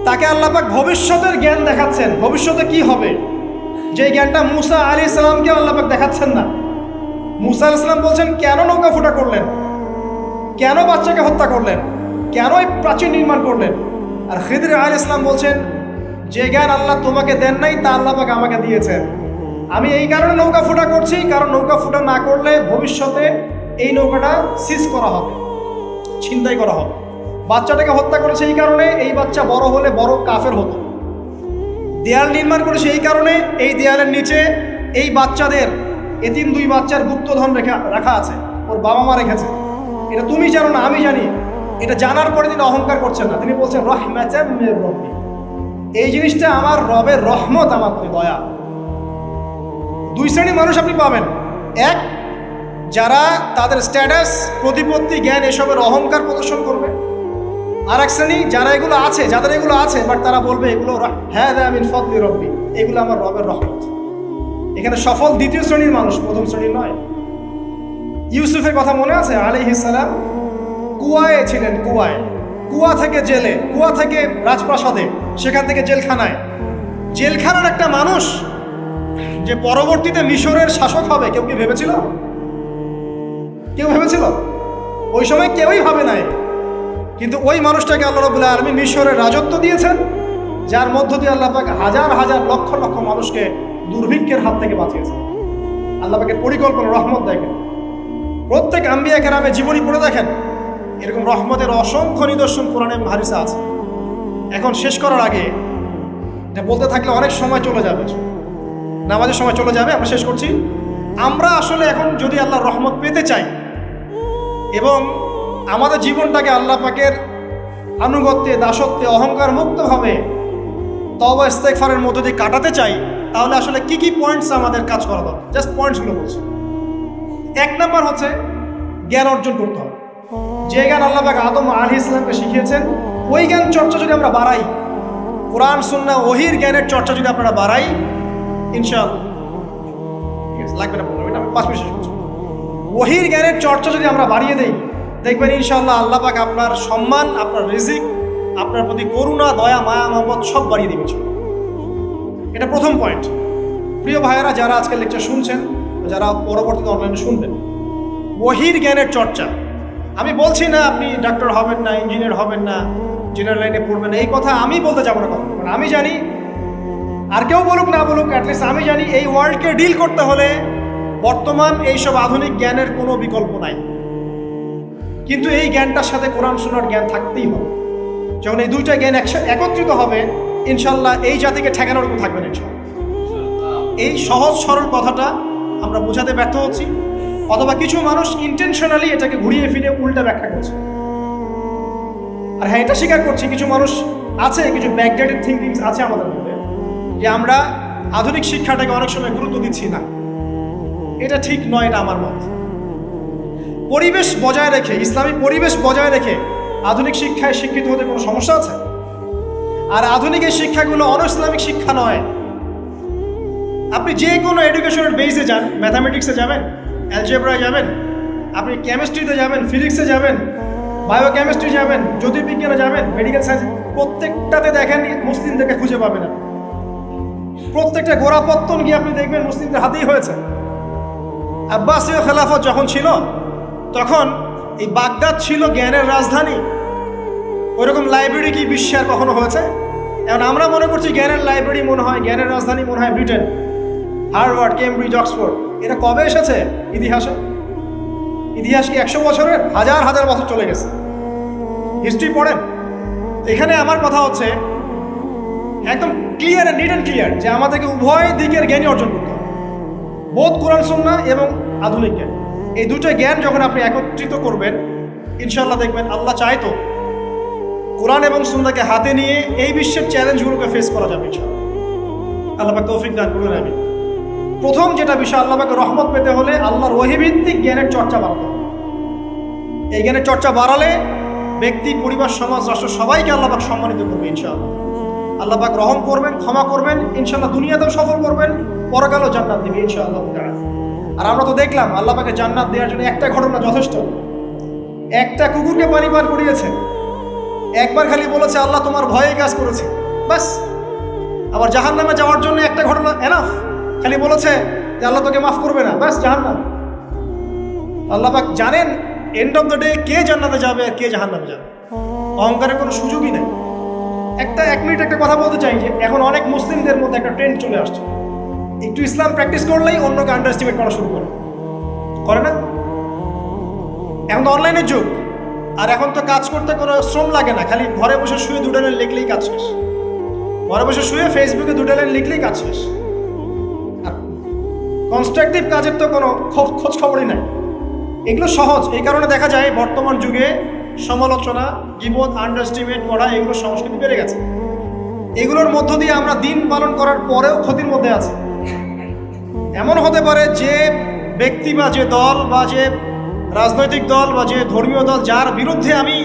তাকে আল্লাহ পাক ভবিষ্যতের জ্ঞান দেখাচ্ছেন, ভবিষ্যতে কি হবে, যে জ্ঞানটা মুসা আলাইহিস সালামকে আল্লাহ পাক দেখাচ্ছেন না। মুসা আলাইহিস সালাম বলছেন, কেন নৌকা ফুটা করলেন, কেন বাচ্চাকে হত্যা করলেন, কেন এই প্রাচীর নির্মাণ করলেন? আর খিদির আলাইহিস সালাম বলছেন, যে জ্ঞান আল্লাহ তোমাকে দেন নাই তা আল্লাহ পাক আমাকে দিয়েছেন। আমি এই কারণে নৌকা ফুটা করছি, কারণ নৌকা ফুটা না করলে ভবিষ্যতে এই নৌকাটা সিজ করা হবে, ছিনতাই করা হবে। বাচ্চাটাকে হত্যা করেছে এই কারণে, এই বাচ্চা বড় হলে বড় কাফের হতো। দেয়াল নির্মাণ করেছে এই কারণে, এই দেয়ালের নিচে এই বাচ্চাদের এতিম 2 বাচ্চার গুপ্তধন রাখা আছে, ওর বাবা মা রেখেছে। এটা তুমি জানো না, আমি জানি। এটা জানার পরে তিনি অহংকার করছেন না, তিনি বলছেন রাহমাতাম মির রাব্বি, এই জিনিসটা আমার রবের রহমত, আমার দয়া। 2 শ্রেণীর মানুষ আপনি পাবেন। এক, যারা তাদের স্ট্যাটাস, প্রতিপত্তি, জ্ঞান এসবের অহংকার প্রদর্শন করবে। আর এক শ্রেণী যারা এগুলো আছে, যাদের এগুলো আছে, বাট তারা বলবে এগুলো হাযা মিন ফাদলি রাব্বি, এগুলো আমার রবের রহমত। এখানে সফল 2য় শ্রেণীর মানুষ, 1ম শ্রেণীর নয়। ইউসুফের কথা মনে আছে? আলাইহিস সালাম কুয়ায় ছিলেন, কুয়া থেকে জেলে, কুয়া থেকে রাজপ্রাসাদে, সেখান থেকে জেলখানায়। জেলখানার একটা মানুষ যে পরবর্তীতে মিশরের শাসক হবে, কেউ কি ভেবেছিল? কেউ ভেবেছিল? ওই সময় কেউই ভাবে নাই। কিন্তু ওই মানুষটাকে আল্লাহ রাব্বুল আলামিন মিশরের রাজত্ব দিয়েছেন, যার মধ্য দিয়ে আল্লাহ পাক হাজার হাজার লক্ষ লক্ষ মানুষকে দুর্ভিক্ষের হাত থেকে বাঁচিয়েছেন। আল্লাহ পাকের পরিকল্পনা, রহমত দেখেন। প্রত্যেক আম্বিয়া কেরামের জীবনী পড়ে দেখেন, এরকম রহমতের অসংখ্য নিদর্শন কোরআনে এবং হাদিসে আছে। এখন শেষ করার আগে, এটা বলতে থাকলে অনেক সময় চলে যাবে, নামাজের সময় চলে যাবে, আমরা শেষ করছি। আমরা আসলে এখন যদি আল্লাহর রহমত পেতে চাই এবং আমাদের জীবনটাকে আল্লাহ পাকের আনুগত্যে, দাসত্বে, অহংকার মুক্তভাবে তওবা ইস্তেগফারের মধ্য দিয়ে কাটাতে চাই, তাহলে আসলে কি কি পয়েন্টস আমাদের কাজ করা দরকার? জাস্ট পয়েন্টসগুলো বলছি। 1 নাম্বার হচ্ছে জ্ঞান অর্জন করতে হবে। যে জ্ঞান আল্লাহ পাক আদম আলাইহিস সালামকে শিখিয়েছেন, ওই জ্ঞান চর্চা যদি আমরা বাড়াই, কোরআন সুন্নাহ ওহীর জ্ঞানের চর্চা যদি আপনারা বাড়াই, ইনশাআল্লাহ লাগবে না 15 মিনিট, আমি 5 মিনিট শেষ করছি। ওহীর জ্ঞানের চর্চা যদি আমরা বাড়িয়ে দেই, দেখবেন ইনশাআল্লাহ আল্লাহ পাক আপনার সম্মান, আপনার রিজিক, আপনার প্রতি করুণা, দয়া, মায়া, মহব্বত সব বাড়িয়ে দিবেন। এটা প্রথম পয়েন্ট। প্রিয় ভাইয়েরা, যারা আজকে লেকচার শুনছেন, যারা পরবর্তীতে অনলাইনে শুনবেন, ওহীর জ্ঞানের চর্চা। আমি বলছি না আপনি ডাক্তার হবেন না, ইঞ্জিনিয়ার হবেন না, জেনারেল লাইনে পড়বেন না, এই কথা আমি বলতে যাবো না কখনো। কারণ আমি জানি, আর কেউ বলুক না বলুক, অ্যাটলিস্ট আমি জানি এই ওয়ার্ল্ডকে ডিল করতে হলে বর্তমান এইসব আধুনিক জ্ঞানের কোনো বিকল্প নাই। কিন্তু এই জ্ঞানটার সাথে কোরআন সুন্নাহর জ্ঞান থাকতেই হবে। যখন এই 2টা জ্ঞান একত্রিত হবে, ইনশাল্লাহ এই জাতিকে ঠেকানোর কেউ থাকবে না। এই সহজ সরল কথাটা আমরা বোঝাতে ব্যর্থ হচ্ছি, অথবা কিছু মানুষ ইন্টেনশনালি এটাকে ঘুরিয়ে ফিরে উল্টা ব্যাখ্যা করছে। আর হ্যাঁ, এটা স্বীকার করছি, কিছু মানুষ আছে, কিছু ব্যাকডেটেড থিঙ্কিংস আছে আমাদের মধ্যে, যে আমরা আধুনিক শিক্ষাটাকে অনেক সময় গুরুত্ব দিচ্ছি না। এটা ঠিক নয়, এটা আমার মত। পরিবেশ বজায় রেখে, ইসলামী পরিবেশ বজায় রেখে আধুনিক শিক্ষায় শিক্ষিত হতে কোনো সমস্যা আছে? আর আধুনিক এই শিক্ষাগুলো অন-ইসলামিক শিক্ষা নয়। আপনি যে কোনো এডুকেশনের বেসে যান, ম্যাথামেটিক্সে যাবেন, অ্যালজেব্রায় যাবেন, আপনি কেমিস্ট্রিতে যাবেন, ফিজিক্সে যাবেন, বায়োকেমিস্ট্রি যাবেন, জ্যোতির্বিজ্ঞানে যাবেন, মেডিকেল সায়েন্স, প্রত্যেকটাতে দেখেন মুসলিমদেরকে খুঁজে পাবেন না। প্রত্যেকটা গোড়াপত্তন গিয়ে আপনি দেখবেন মুসলিমদের হাতেই হয়েছে। আব্বাসীয় খেলাফত যখন ছিল, তখন এই বাগদাদ ছিল জ্ঞানের রাজধানী। ওইরকম লাইব্রেরি কি বিশ্বে আর কখনো হয়েছে? এখন আমরা মনে করছি জ্ঞানের লাইব্রেরি মনে হয়, জ্ঞানের রাজধানী মনে হয় ব্রিটেন, হার্ভার্ড, কেমব্রিজ, অক্সফোর্ড। এটা কবে এসেছে ইতিহাসে? ইতিহাস কি 100 বছরের? হাজার হাজার বছর চলে গেছে। হিস্ট্রি পড়েন। এখানে আমার কথা হচ্ছে একদম ক্লিয়ার, নিট অ্যান্ড ক্লিয়ার, যে আমাদেরকে উভয় দিকের জ্ঞানই অর্জন করতে হবে, বোধ কোরআন সুন্নাহ এবং আধুনিক জ্ঞান। এই 2টা জ্ঞান যখন আপনি একত্রিত করবেন, ইনশাআল্লাহ দেখবেন আল্লাহ চাইতো কোরআন এবং সুন্নাহকে হাতে নিয়ে এই বিশ্বের চ্যালেঞ্জগুলোকে ফেস করা যাবে ইনশাআল্লাহ। আল্লাহ পাক তৌফিক দান করুন, আমিন। প্রথম যেটা বিষয়, আল্লাহ পাকের রহমত পেতে হলে আল্লাহর ওহী ভিত্তিক জ্ঞানের চর্চা বাড়াতে হবে। এই জ্ঞানের চর্চা বাড়ালে ব্যক্তি, পরিবার, সমাজ, রাষ্ট্র সবাইকে আল্লাহ পাক সম্মানিত করবে ইনশাআল্লাহ। আল্লাহ পাক রহম করবেন, ক্ষমা করবেন, ইনশাআল্লাহ দুনিয়াতেও সফল করবেন, পরকালেও জান্নাত দিবে ইনশাআল্লাহ। আর আমরা তো দেখলাম আল্লাহ পাকে জান্নাত দেওয়ার জন্য একটা ঘটনা যথেষ্ট। একটা কুকুরকে পানি পান করিয়েছে, একবার খালি বলেছে আল্লাহ তোমার ভয়ে কাজ করেছে, বাস। আবার জাহান্নামে যাওয়ার জন্য একটা ঘটনা এনাফ, খালি বলেছে যে আল্লাহ তোকে মাফ করবে না, বাস জাহান্নাম। আল্লাহ পাক জানেন এন্ড অফ দ্য ডে কে জান্নাতে যাবে আর কে জাহান্নামে যাবে। অহংকারের কোনো সুযোগই নেই। এক মিনিট একটা কথা বলতে চাই যে এখন অনেক মুসলিমদের মধ্যে একটা ট্রেন্ড চলে আসছে, একটু ইসলাম প্র্যাকটিস করলেই অন্যকে আন্ডার এস্টিমেট করা শুরু করে না? এখন তো অনলাইনের যুগ, আর এখন তো কাজ করতে কোনো শ্রম লাগে না, খালি ঘরে বসে শুয়ে 2 লাইন লিখলেই কাজ শেষ। ঘরে বসে শুয়ে ফেসবুকে 2 লাইন লিখলেই কাজ শেষ। কনস্ট্রাকটিভ কাজের তো কোনো খোঁজ খবরই নাই। এগুলো সহজ, এই কারণে দেখা যায় বর্তমান যুগে সমালোচনা, গীবত, আন্ডারস্টিমেট করা, এগুলো সংস্কৃতি বেড়ে গেছে। এগুলোর মধ্য দিয়ে আমরা দিন পালন করার পরেও ক্ষতির মধ্যে আছি। এমন হতে পারে যে ব্যক্তি বা যে দল বা যে রাজনৈতিক দল বা যে ধর্মীয় দল যার বিরুদ্ধে আমি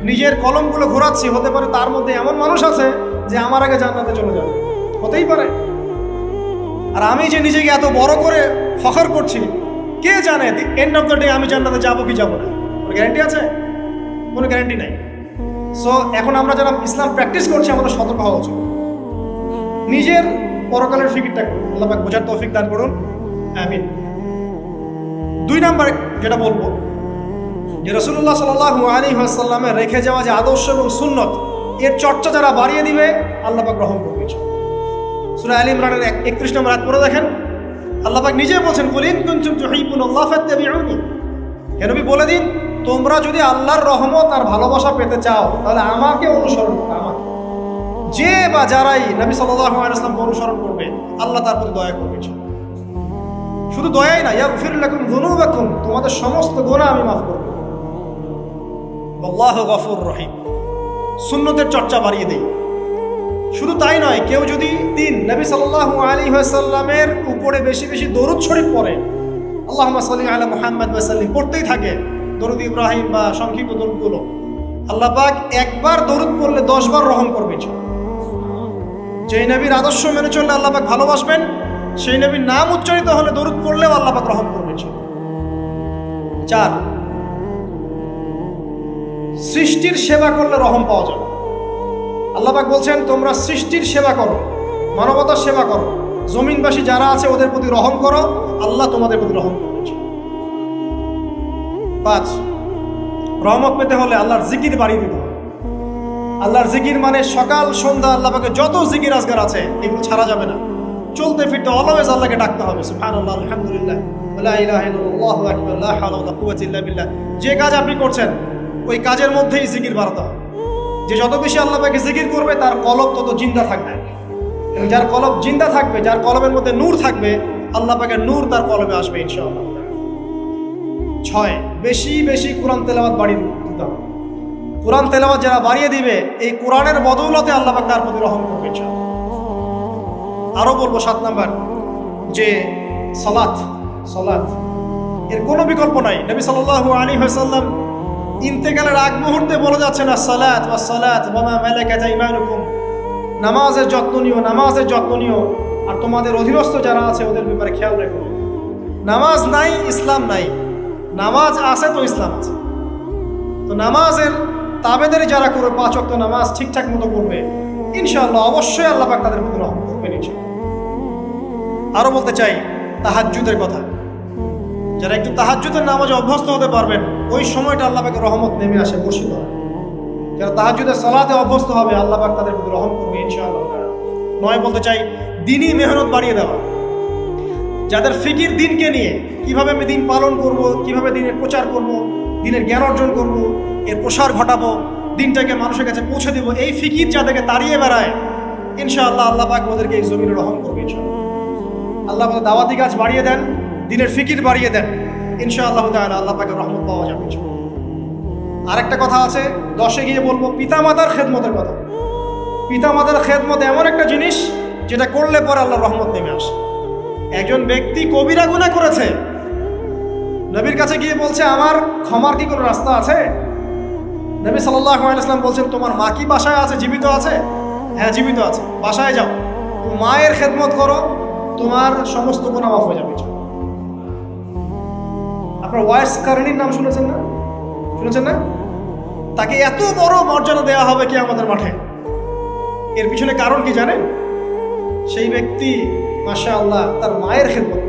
নিজের কলমগুলো ঘোরাচ্ছি, হতে পারে তার মধ্যে এমন মানুষ আছে যে আমার আগে জান্নাতে চলে যাবে, হতেই পারে। আর আমি যে নিজেকে এত বড় করে ফখর করছি, কে জানে এন্ড অফ দ্য ডে আমি জান্নাতে যাবো কি যাবো না, কোনো গ্যারান্টি আছে? কোনো গ্যারান্টি নাই। সো এখন আমরা যারা ইসলাম প্র্যাকটিস করছি আমাদের সতর্ক হওয়া উচিত। নিজের পরকালের ফিকিরটা করুন, আল্লাহ পাক বোঝার তৌফিক দান করুন, আমিন। 2 নাম্বার যেটা বলবো, যে রাসূলুল্লাহ সাল্লাল্লাহু আলাইহি ওয়াসাল্লামের রেখে যাওয়া যে আদর্শ এবং সুন্নত, এর চর্চা যারা বাড়িয়ে দিবে আল্লাহ পাক রহম করবে। সূরা আলে ইমরানের 31 নম্বর আয়াত পড়ে দেখেন, আল্লাহ পাক নিজে বলছেন, কুল ইন কুনতুম তুহিব্বুনাল্লাহ ফাত্তাবিউনি। হে নবী বলে দিন, তোমরা যদি আল্লাহর রহমত আর ভালোবাসা পেতে চাও তাহলে আমাকে অনুসরণ করো। আমাকে, যে বা যারাই নবী সাল্লাল্লাহু আলাইহি ওয়াসাল্লামকে অনুসরণ করবে আল্লাহ তার প্রতি দয়া করবে। শুধু দয়াই না, ইয়াগফির লাকুম যুনুবাকুম, তোমাদের সমস্ত গুনাহ আমি মাফ করব। আল্লাহু গফুর রহিম। সুন্নতের চর্চা বাড়িয়ে দেই। শুধু তাই নয়, কেউ যদি নবী সাল্লাল্লাহু আলাইহি ওয়াসাল্লামের উপরে বেশি বেশি দরুদ শরীফ পড়ে, আল্লাহুম্মা সাল্লি আলা মুহাম্মাদ ওয়া সাল্লিম পড়তেই থাকে, দরুদ ইব্রাহিম বা সংক্ষিপ্ত দরুদগুলো, আল্লাহ পাক একবার দরুদ পড়লে 10 বার রহম করবে। যেই নবীর আদর্শ মেনে চললে আল্লাহ পাক ভালোবাসবেন, সেই নবীর নাম উচ্চারিত হলে দরুদ পড়লেও আল্লাহ পাক রহম করবে। 4, সৃষ্টির সেবা করলে রহম পাওয়া যাবে। আল্লাহ পাক বলছেন তোমরা সৃষ্টির সেবা করো, মানবতার সেবা করো, জমিনবাসী যারা আছে ওদের প্রতি রহম করো, আল্লাহ তোমাদের প্রতি রহম করবে। 5, রহমত পেতে হলে আল্লাহর জিকির বাড়িয়ে দিতে হবে। আল্লাহর জিকির মানে সকাল সন্ধ্যা আল্লাহ পাকে যত জিকির আজগার আছে এগুলো ছাড়া যাবে না। চলতে ফিরতে অলওয়েজ আল্লাহকে ডাকতে হবে, সুবহানাল্লাহ, আলহামদুলিল্লাহ, লা ইলাহা ইল্লাল্লাহ, আল্লাহু আকবার, লা হাওলা ওয়ালা কুওয়াতা ইল্লা বিল্লাহ। যে কাজ আপনি করছেন ওই কাজের মধ্যেই জিকির বাড়াতে হবে। যে যত বেশি আল্লাহ পাকে জিকির করবে তার কলব তত জিন্দা থাকবে, এবং যার কলব জিন্দা থাকবে, যার কলবের মধ্যে নূর থাকবে, আল্লাহ পাকের নূর তার কলবে আসবে ইনশাআল্লাহ। 6, বেশি বেশি কোরআন তেলাওয়াত বাড়িয়ে দিতে হবে। কোরআন তেলাওয়াত যারা বাড়িয়ে দিবে এই কোরআনের বদৌলতে আল্লাহ পাক তার প্রতি রহম করবে ইনশাআল্লাহ। আরো বলবো 7 নাম্বার, যে সালাত এর কোনো বিকল্প নাই। নবী সাল্লাল্লাহু আলাইহি ওয়াসাল্লাম ইন্তেকালের আগ মুহূর্তে বলে যাচ্ছেন, আসসালাত ওয়াস সালাত ওয়া মা মালাকাত আইমানুকুম, নামাজের যত্ন নিও আর তোমাদের অধীনস্থ যারা আছে ওদের ব্যাপারে খেয়াল রেখো। নামাজ নাই ইসলাম নাই, নামাজ আছে তো ইসলাম আছে। তো নামাজের তাবেদারি যারা করবে, 5 ওয়াক্ত নামাজ ঠিকঠাক মতো করবে, ইনশাআল্লাহ অবশ্যই আল্লাহ পাক তাদের প্রতি রহম করবেন ইনশাআল্লাহ। আরো বলতে চাই তাহাজ্জুদের কথা। যারা একটু তাহাজ্জুদের নামাজে অভ্যস্ত হতে পারবেন, ওই সময়টা আল্লাহ পাকের রহমত নেমে আসে, বর্ষিত হয়। যারা তাহাজ্জুদের সালাতে অভ্যস্ত হবে আল্লাহ পাক তাদের প্রতি রহম করবে ইনশাআল্লাহ। 9 বলতে চাই দিনই মেহনত বাড়িয়ে দেওয়া। যাদের ফিকির দিনকে নিয়ে, কিভাবে আমি দিন পালন করব, কিভাবে দিনের প্রচার করব, দিনের জ্ঞান অর্জন করব, এর প্রসার ঘটাবো, দিনটাকে মানুষের কাছে পৌঁছে দেব, এই ফিকির যাদেরকে তাড়িয়ে বেড়ায় ইনশাআল্লাহ আল্লাহ পাক ওদেরকে এই জমিনে রহম করবে ইনশাআল্লাহ। আল্লাহ পাক দাওয়াতি কাজ বাড়িয়ে দেন, দিনের ফিকির বাড়িয়ে দেন, ইনশাআল্লাহ তাআলা আল্লাহ পাকের রহমত পাওয়া যাবে। আরেকটা কথা আছে 10-এ গিয়ে বলবো, পিতামাতার খেদমতের কথা। পিতামাতার খেদমত এমন একটা জিনিস যেটা করলে পরে আল্লাহর রহমত নেমে আসে। একজন ব্যক্তি কবিরা গুনাহ করেছে, নবীর কাছে গিয়ে বলছে, আমার ক্ষমার কি কোনো রাস্তা আছে? নবী সাল্লাল্লাহু আলাইহি ওয়াসাল্লাম বলছেন, তোমার মা কি বাসায় আছে, জীবিত আছে? হ্যাঁ, জীবিত আছে। বাসায় যাও, মায়ের খেদমত করো, তোমার সমস্ত গুনাহ মাফ হয়ে যাবে। আপনার ওয়াইস কারণীর নাম শুনেছেন না? শুনেছেন না? তাকে এত বড় মর্যাদা দেওয়া হবে কি আমাদের মাঠে। এর পিছনে কারণ কি জানেন? সেই ব্যক্তি মাশাআল্লাহ তার মায়ের খেদমত।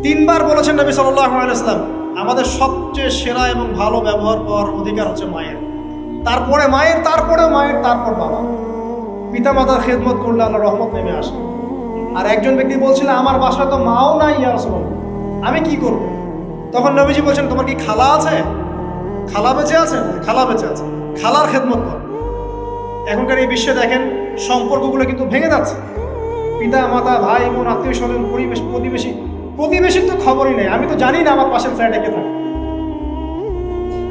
3 বার বলেছেন নবী সাল্লাল্লাহু আলাইহি ওয়াসাল্লাম, আমাদের সবচেয়ে সেরা এবং ভালো ব্যবহার পাওয়ার অধিকার হচ্ছে মায়ের, তারপরে মায়ের, তারপরে মায়ের, তারপর বাবা। পিতা মাতার খেদমত করলে আল্লাহর রহমত নেমে আসে। আর একজন ব্যক্তি বলছিল, আমার বাসায় তো মাও নাই ইয়া রাসূলুল্লাহ, আমি কি করব? তখন নবীজি বলছেন, তোমার কি খালা আছে? খালা বেঁচে আছে? খালা বেঁচে আছে, খালার খেদমত কর। এখনকার এই বিশ্বে দেখেন সম্পর্কগুলো কিন্তু ভেঙে যাচ্ছে। পিতা মাতা, ভাই বোন, আত্মীয় স্বজন, প্রতিবেশীর তো খবরই নেই। আমি তো জানি না আমার পাশের ফ্ল্যাটে কে থাকে।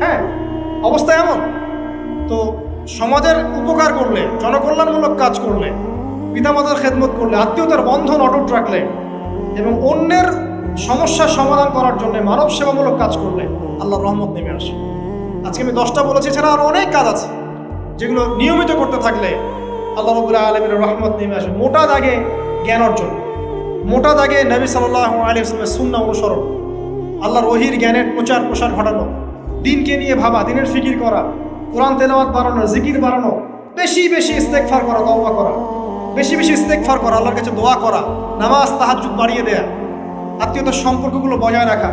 হ্যাঁ, অবস্থা এমন। তো সমাজের উপকার করলে, জনকল্যাণমূলক কাজ করলে, পিতামাতার খেদমত করলে, আত্মীয়তার বন্ধন অটুট রাখলে এবং অন্যের সমস্যার সমাধান করার জন্য মানব সেবামূলক কাজ করলে আল্লাহর রহমত নেমে আসে। আজকে আমি 10টা বলেছি, ছাড়া আরো অনেক কাজ আছে যেগুলো নিয়মিত করতে থাকলে আল্লাহ রাব্বুল আলামিনের রহমত নেমে আসে। মোটা দাগে জ্ঞান অর্জন, মোটা দাগে নবী সাল্লাল্লাহু আলাইহি ওয়াসাল্লামের সুন্নাহ অনুসরণ, আল্লাহর ওহীর জ্ঞানের প্রচার প্রসার ঘটানো, দিনকে নিয়ে ভাবা, দিনের ফিকির করা, কোরআন তেলাওয়াত বাড়ানো, জিকির বাড়ানো, বেশি বেশি ইস্তেগফার করা, তওবা করা, বেশি বেশি ইস্তেগফার করা, আল্লাহর কাছে দোয়া করা, নামাজ তাহাজ্জুদ বাড়িয়ে দেয়া, আত্মীয়তার সম্পর্কগুলো বজায় রাখা,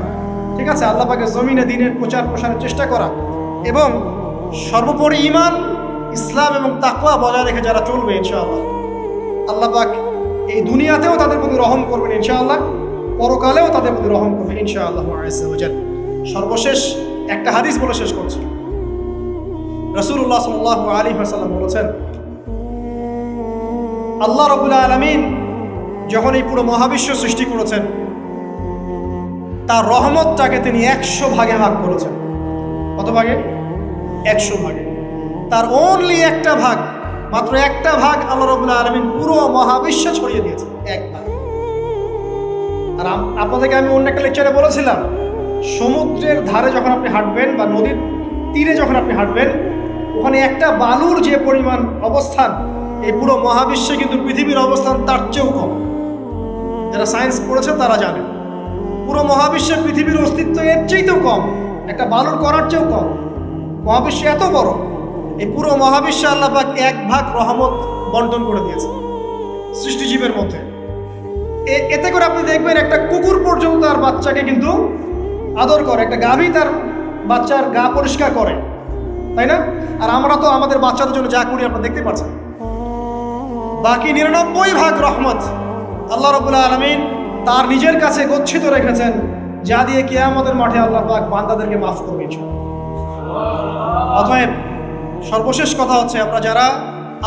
ঠিক আছে, আল্লাহ পাকের জমিনে দিনের প্রচার প্রসারের চেষ্টা করা, এবং সর্বোপরি ঈমান, ইসলাম এবং তাকওয়া বজায় রেখে যারা চলবে ইনশাআল্লাহ, আল্লাহ পাক এই দুনিয়াতেও তাদের প্রতি রহম করবেন ইনশাআল্লাহ, পরকালেও তাদের প্রতি রহম করবেন ইনশাআল্লাহ আযজা ওয়া জাল। সর্বশেষ একটা হাদিস বলে শেষ করছি। রাসূলুল্লাহ সাল্লাল্লাহু আলাইহি ওয়াসাল্লাম বলেছেন, আল্লাহ রাব্বুল আলামিন যখন এই পুরো মহাবিশ্ব সৃষ্টি করেছেন, তার রহমতটাকে তিনি 100 ভাগে ভাগ করেছেন। কত ভাগে? 100 ভাগে। তার অনলি একটা ভাগ, মাত্র একটা ভাগ আল্লাহ রাব্বুল আলামিন পুরো মহাবিশ্বে ছড়িয়ে দিয়েছেন, এক ভাগ। আর আপনাদেরকে আমি অন্য একটা লেকচারে বলেছিলাম, সমুদ্রের ধারে যখন আপনি হাঁটবেন বা নদীর তীরে যখন আপনি হাঁটবেন, ওখানে একটা বালুর যে পরিমাণ অবস্থান, এই পুরো মহাবিশ্বে কিন্তু পৃথিবীর অবস্থান তার চেয়েও কম। যারা সায়েন্স পড়েছে তারা জানে, পুরো মহাবিশ্বে পৃথিবীর অস্তিত্ব এর চেয়েও কম, একটা বালুর করার চেয়েও কম। মহাবিশ্ব এত বড়, এই পুরো মহাবিশ্বে আল্লাহ পাক 1 ভাগ রহমত বন্টন করে দিয়েছে সৃষ্টিজীবের মধ্যে। এতে করে আপনি দেখবেন একটা কুকুর পর্যন্ত তার বাচ্চাকে কিন্তু আদর করে, একটা গাভী তার বাচ্চার গা পরিষ্কার করে, তাই না? আর আমরা তো আমাদের বাচ্চাদের জন্য যা করি আপনারা দেখতে পাচ্ছেন। বাকি 99 ভাগ রহমত আল্লাহ রাব্বুল আলামিন তার নিজের কাছে গচ্ছিত রেখেছেন, যা দিয়ে কিয়ামতের মাঠে আল্লাহ পাক বান্দাদেরকে মাফ করবে ইনশাআল্লাহ। অতএব সর্বশেষ কথা হচ্ছে, আমরা যারা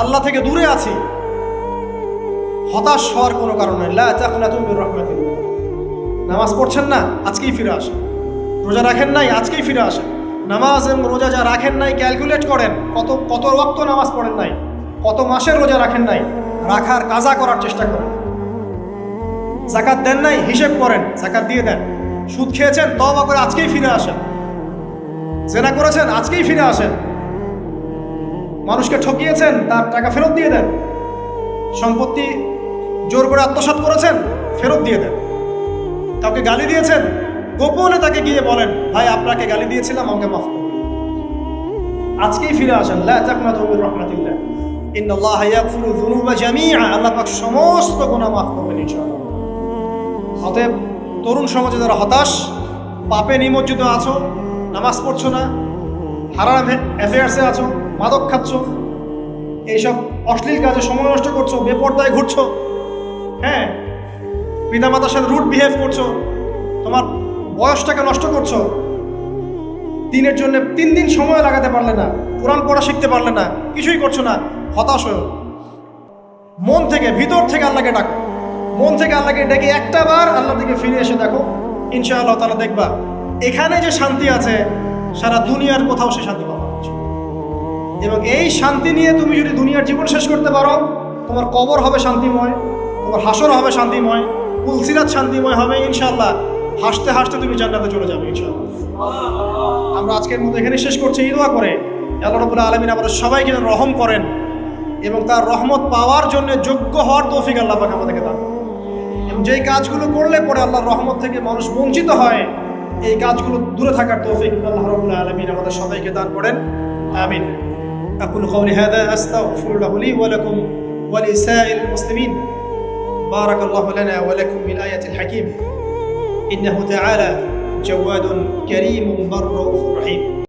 আল্লাহ থেকে দূরে আছি, হতাশ হওয়ার কোনো কারণ নেই। লা তাকনাতু মির রাহমাতিল্লাহ। নামাজ পড়ছেন না, আজকেই ফিরে আসেন। রোজা রাখেন নাই, আজকেই ফিরে আসেন। নামাজ এবং রোজা যা রাখেন নাই, ক্যালকুলেট করেন, কত ওয়াক্ত নামাজ পড়েন নাই, কত মাসের রোজা রাখেন নাই, রাখার কাজা করার চেষ্টা করেন। যাকাত দেন নাই, হিসেব করেন, যাকাত দিয়ে দেন। সুদ খেয়েছেন, তওবা করে আজকেই ফিরে আসেন। জেনা করেছেন, আজকেই ফিরে আসেন। মানুষকে ঠকিয়েছেন, তার টাকা ফেরত দিয়ে দেন। সম্পত্তি জোর করে আত্মসাৎ করেছেন, ফেরত দিয়ে দেন। কাউকে গালি দিয়েছেন, গোপনে তাকে গিয়ে বলেন, ভাই আপনাকে গালি দিয়েছিলাম, আমাকে মাফ করুন। আজকেই ফিরে আসেন। লা তাকনাতু মির রাহমাতিল্লাহ, ইন্নাল্লাহা ইয়াগফিরু যুনুবা জামিআ। আল্লাহ পাক সমস্ত গুনাহ মাফ করবেন ইনশাআল্লাহ। অতএব তরুণ সমাজে যারা হতাশ, পাপে নিমজ্জিত আছো, নামাজ পড়ছো না, হারাম অ্যাফেয়ার্সে আছো, মাদক খাচ্ছ, এইসব অশ্লীল কাজে সময় নষ্ট করছো, বেপরদায় ঘুরছো, হ্যাঁ, পিতামাতার সাথে রুড বিহেভ করছো, তোমার বয়সটাকে নষ্ট করছো, দিনের জন্য 3 দিন সময় লাগাতে পারলে না, কোরআন পড়া শিখতে পারলে না, কিছুই করছো না, হতাশ হয়ে মন থেকে, ভিতর থেকে আল্লাহকে ডাকো। মন থেকে আল্লাহকে ডেকে একটা বার আল্লাহ থেকে ফিরে এসে দেখো, ইনশাআল্লাহ তাআলা দেখবা এখানে যে শান্তি আছে, সারা দুনিয়ার কোথাও সে শান্তি পাবে। এবং এই শান্তি নিয়ে তুমি যদি দুনিয়ার জীবন শেষ করতে পারো, তোমার কবর হবে শান্তিময়, তোমার হাসর হবে শান্তিময়, পুলসিরাত শান্তিময় হবে ইনশাআল্লাহ। হাসতে হাসতে তুমি জান্নাতে চলে যাবে ইনশাআল্লাহ। আমরা আজকের মতো এখানে শেষ করছি এই দোয়া করে, আল্লাহ রাব্বুল আলামিন আমাদের সবাইকে যেন রহম করেন এবং তার রহমত পাওয়ার জন্য যোগ্য হওয়ার তৌফিক আল্লাহ পাক আমাদেরকে দান করেন। এবং যেই কাজগুলো করলে পরে আল্লাহর রহমত থেকে মানুষ বঞ্চিত হয়, এই কাজগুলো দূরে থাকার তৌফিক আল্লাহ রাব্বুল আলামিন আমাদের সবাইকে দান করেন। আমিন। أقول قولي هذا أستغفر الله لي ولكم ولسائر المسلمين. بارك الله لنا ولكم بالآية الحكيم إنه تعالى جواد كريم بر رؤوف رحيم.